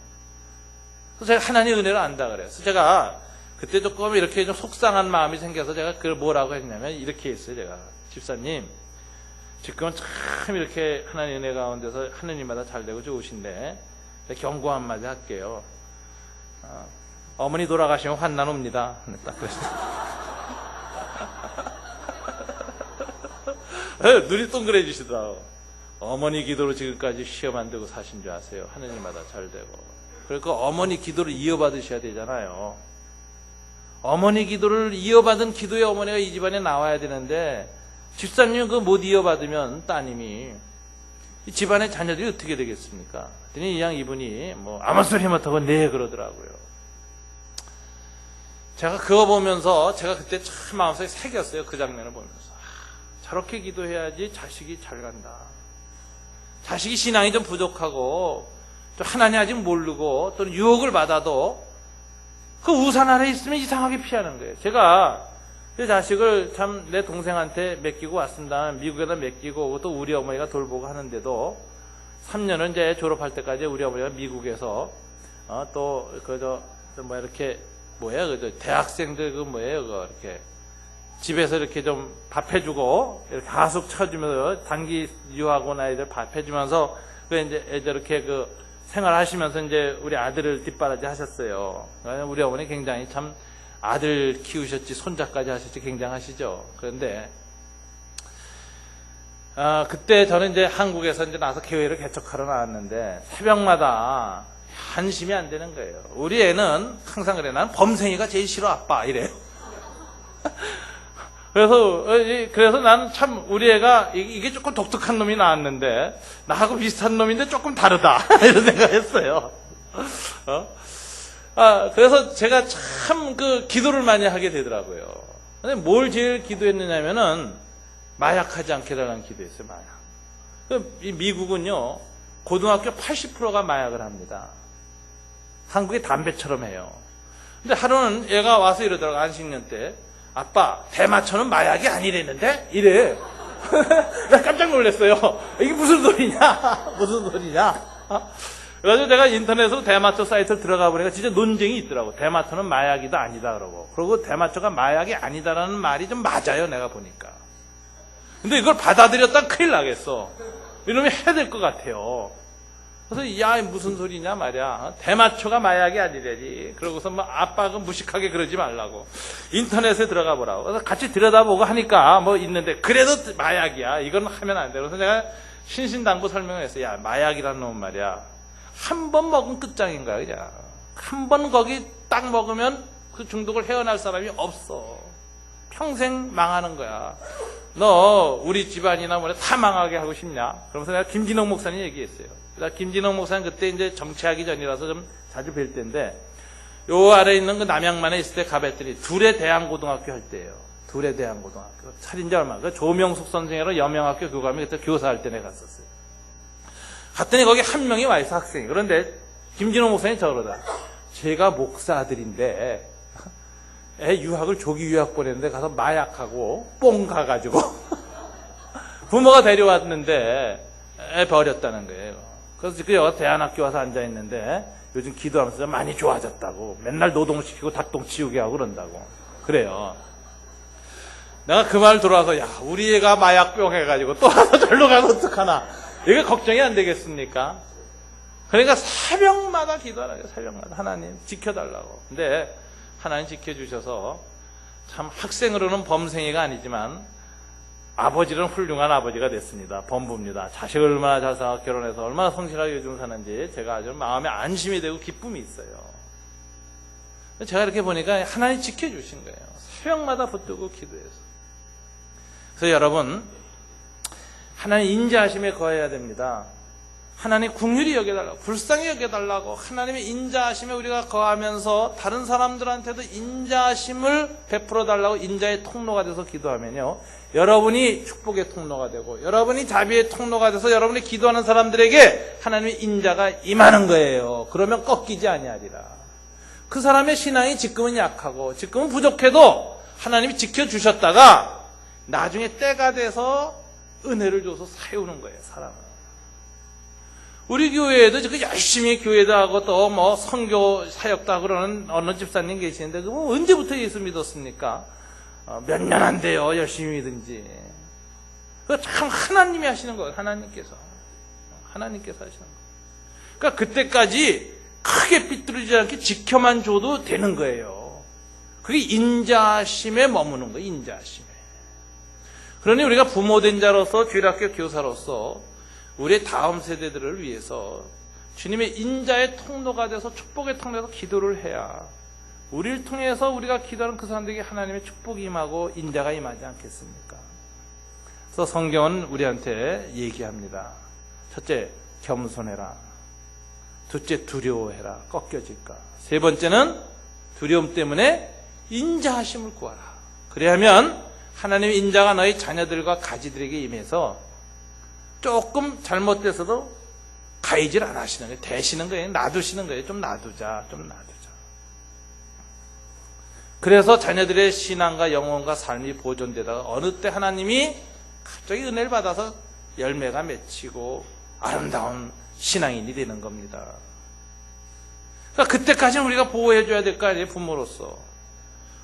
A: 그래서 제가 하나님의 은혜를 안다 그래요. 그래서 제가 그때 조금 이렇게 좀 속상한 마음이 생겨서 제가 그걸 뭐라고 했냐면 이렇게 했어요. 제가 집사님 지금은 참 이렇게 하나님의 은혜 가운데서 하느님마다 잘 되고 좋으신데 경고 한마디 할게요. 어머니 돌아가시면 환난 옵니다. 딱 그랬어요. 눈이 동그래지시더라고. 어머니 기도로 지금까지 시험 안 되고 사신 줄 아세요. 하느님마다 잘 되고. 그러니까 어머니 기도를 이어받으셔야 되잖아요. 어머니 기도를 이어받은 기도의 어머니가 이 집안에 나와야 되는데 집사님이 그거 못 이어받으면 따님이 이 집안의 자녀들이 어떻게 되겠습니까? 그랬더니 이분이 아무 소리 못하고 네 그러더라고요. 제가 그거 보면서 제가 그때 참 마음속에 새겼어요. 그 장면을 보면서 저렇게 기도해야지 자식이 잘 간다. 자식이 신앙이 좀 부족하고 또 하나님 아직 모르고 또는 유혹을 받아도 그 우산 아래 있으면 이상하게 피하는 거예요. 제가 제 자식을 참 내 동생한테 맡기고 왔습니다. 미국에다 맡기고 또 우리 어머니가 돌보고 하는데도 3년은 이제 졸업할 때까지 우리 어머니가 미국에서 또 그저 뭐 이렇게 뭐예요? 그저 대학생들 그 뭐예요? 그 이렇게 집에서 이렇게 좀 밥 해주고 이렇게 하숙 쳐주면서 단기 유학 온 아이들 밥 해주면서 그 이제 이렇게 그 생활하시면서 이제 우리 아들을 뒷바라지 하셨어요. 우리 어머니 굉장히 참 아들 키우셨지 손자까지 하셨지 굉장하시죠. 그런데 그때 저는 이제 한국에서 이제 나서 교회를 개척하러 나왔는데 새벽마다 한심이 안 되는 거예요. 우리 애는 항상 그래. 난 범생이가 제일 싫어 아빠 이래요. 그래서 나는 참 우리 애가 이게 조금 독특한 놈이 나왔는데 나하고 비슷한 놈인데 조금 다르다 이런 생각했어요. 그래서 제가 참 그 기도를 많이 하게 되더라고요. 근데 뭘 제일 기도했느냐면은 마약하지 않게 해달라는 기도했어요. 마약. 이 미국은요 고등학교 80%가 마약을 합니다. 한국이 담배처럼 해요. 근데 하루는 얘가 와서 이러더라고. 안식년 때 아빠 대마초는 마약이 아니랬는데 이래. 나 깜짝 놀랐어요. 이게 무슨 소리냐 무슨 소리냐. 그래가지고 내가 인터넷으로 대마초 사이트를 들어가 보니까 진짜 논쟁이 있더라고. 대마초는 마약이다 아니다 그러고. 그리고 대마초가 마약이 아니다라는 말이 좀 맞아요 내가 보니까. 근데 이걸 받아들였다 큰일 나겠어. 이놈이 해야 될 것 같아요. 그래서 야 무슨 소리냐 말이야. 대마초가 마약이 아니래지. 그러고서 뭐 아빠가 무식하게 그러지 말라고 인터넷에 들어가 보라고. 그래서 같이 들여다보고 하니까 뭐 있는데 그래도 마약이야. 이건 하면 안 돼. 그래서 내가 신신당부 설명을 했어요. 야 마약이라는 놈은 말이야 한 번 먹으면 끝장인 거야. 그냥 한 번 거기 딱 먹으면 그 중독을 헤어날 사람이 없어. 평생 망하는 거야. 너 우리 집안이나 뭐래 다 망하게 하고 싶냐? 그러면서 내가 김진홍 목사님 얘기했어요. 김진홍 목사님 그때 이제 정치하기 전이라서 좀 자주 뵐 때인데 요 아래 있는 그 남양만에 있을 때 가봤더니 둘의 대한고등학교 할 때예요. 둘의 대한고등학교 차린 지 얼마? 그 조명숙 선생이라고 여명학교 교감이 그때 교사할 때 내가 갔었어요. 갔더니 거기 한 명이 와 있어 학생이. 그런데 김진호 목사님이 저러다. 제가 목사 아들인데 애 유학을 조기 유학 보냈는데 가서 마약하고 뽕 가가지고 부모가 데려왔는데 애 버렸다는 거예요. 그래서 그 여가 대안학교 와서 앉아있는데 요즘 기도하면서 많이 좋아졌다고. 맨날 노동시키고 닭똥 치우게 하고 그런다고. 그래요. 내가 그 말 들어와서 야 우리 애가 마약병 해가지고 또 와서 절로 가면 어떡하나. 이게 걱정이 안 되겠습니까? 그러니까 새벽마다 기도하라고요. 새벽마다 하나님 지켜달라고. 근데 하나님 지켜주셔서 참 학생으로는 범생이가 아니지만 아버지는 훌륭한 아버지가 됐습니다. 범부입니다. 자식을 얼마나 잘 살아 결혼해서 얼마나 성실하게 요즘 사는지 제가 아주 마음에 안심이 되고 기쁨이 있어요. 제가 이렇게 보니까 하나님 지켜주신 거예요. 새벽마다 붙들고 기도해서. 그래서 여러분 하나님 인자하심에 거해야 됩니다. 하나님 긍휼히 여겨달라고 불쌍히 여겨달라고 하나님의 인자하심에 우리가 거하면서 다른 사람들한테도 인자하심을 베풀어달라고 인자의 통로가 돼서 기도하면요 여러분이 축복의 통로가 되고 여러분이 자비의 통로가 돼서 여러분이 기도하는 사람들에게 하나님의 인자가 임하는 거예요. 그러면 꺾이지 아니하리라. 그 사람의 신앙이 지금은 약하고 지금은 부족해도 하나님이 지켜주셨다가 나중에 때가 돼서 은혜를 줘서 세우는 거예요, 사람은. 우리 교회에도 열심히 교회도 하고 또 뭐 선교 사역도 하고 그러는 어느 집사님 계시는데 그거 언제부터 예수 믿었습니까? 몇 년 안 돼요, 열심히 믿은지. 그거 참 하나님이 하시는 거예요, 하나님께서. 하나님께서 하시는 거예요. 그러니까 그때까지 크게 삐뚤어지지 않게 지켜만 줘도 되는 거예요. 그게 인자심에 머무는 거예요, 인자심에. 그러니 우리가 부모된 자로서 주일학교 교사로서 우리의 다음 세대들을 위해서 주님의 인자의 통로가 돼서 축복의 통로에서 기도를 해야 우리를 통해서 우리가 기도하는 그 사람들에게 하나님의 축복이 임하고 인자가 임하지 않겠습니까? 그래서 성경은 우리한테 얘기합니다. 첫째, 겸손해라. 둘째, 두려워해라. 꺾여질까. 세 번째는 두려움 때문에 인자하심을 구하라. 그래야면 하나님의 인자가 너희 자녀들과 가지들에게 임해서 조금 잘못돼서도 가이질 안 하시는 거예요. 대시는 거예요. 놔두시는 거예요. 좀 놔두자. 그래서 자녀들의 신앙과 영혼과 삶이 보존되다가 어느 때 하나님이 갑자기 은혜를 받아서 열매가 맺히고 아름다운 신앙인이 되는 겁니다. 그러니까 그때까지는 우리가 보호해줘야 될 거 아니에요, 부모로서.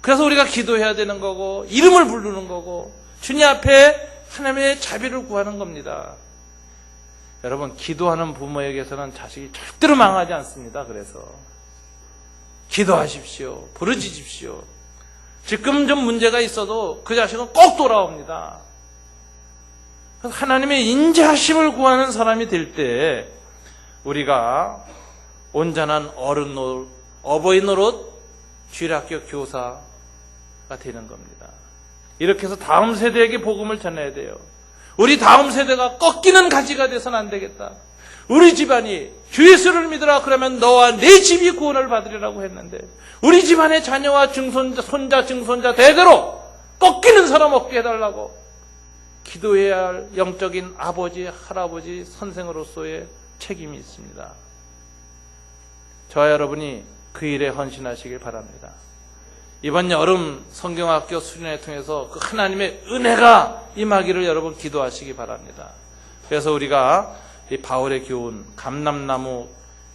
A: 그래서 우리가 기도해야 되는 거고 이름을 부르는 거고 주님 앞에 하나님의 자비를 구하는 겁니다. 여러분, 기도하는 부모에게서는 자식이 절대로 망하지 않습니다. 그래서 기도하십시오. 부르짖으십시오. 지금 좀 문제가 있어도 그 자식은 꼭 돌아옵니다. 하나님의 인자하심을 구하는 사람이 될 때 우리가 온전한 어른 노릇, 어버이 노릇, 주일학교 교사가 되는 겁니다. 이렇게 해서 다음 세대에게 복음을 전해야 돼요. 우리 다음 세대가 꺾이는 가지가 돼서는 안 되겠다. 우리 집안이 주 예수를 믿으라 그러면 너와 네 집이 구원을 받으리라고 했는데 우리 집안의 자녀와 증손자, 손자, 증손자 대대로 꺾이는 사람 없게 해달라고 기도해야 할 영적인 아버지, 할아버지, 선생으로서의 책임이 있습니다. 저와 여러분이 그 일에 헌신하시길 바랍니다. 이번 여름 성경학교 수련회 통해서 그 하나님의 은혜가 임하기를 여러분 기도하시기 바랍니다. 그래서 우리가 이 바울의 교훈, 감람나무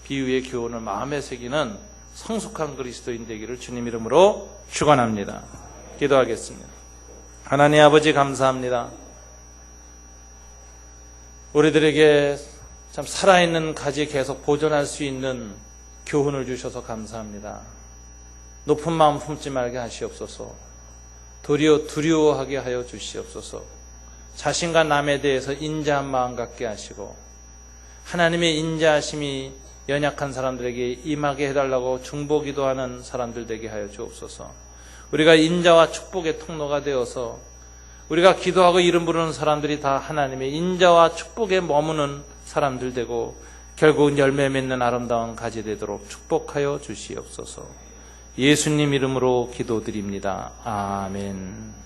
A: 비유의 교훈을 마음에 새기는 성숙한 그리스도인 되기를 주님 이름으로 축원합니다. 기도하겠습니다. 하나님 아버지 감사합니다. 우리들에게 참 살아있는 가지 계속 보존할 수 있는 교훈을 주셔서 감사합니다. 높은 마음 품지 말게 하시옵소서. 도리어 두려워하게 하여 주시옵소서. 자신과 남에 대해서 인자한 마음 갖게 하시고 하나님의 인자하심이 연약한 사람들에게 임하게 해달라고 중보기도하는 사람들 되게 하여 주옵소서. 우리가 인자와 축복의 통로가 되어서 우리가 기도하고 이름 부르는 사람들이 다 하나님의 인자와 축복에 머무는 사람들 되고 결국은 열매 맺는 아름다운 가지 되도록 축복하여 주시옵소서. 예수님 이름으로 기도드립니다. 아멘.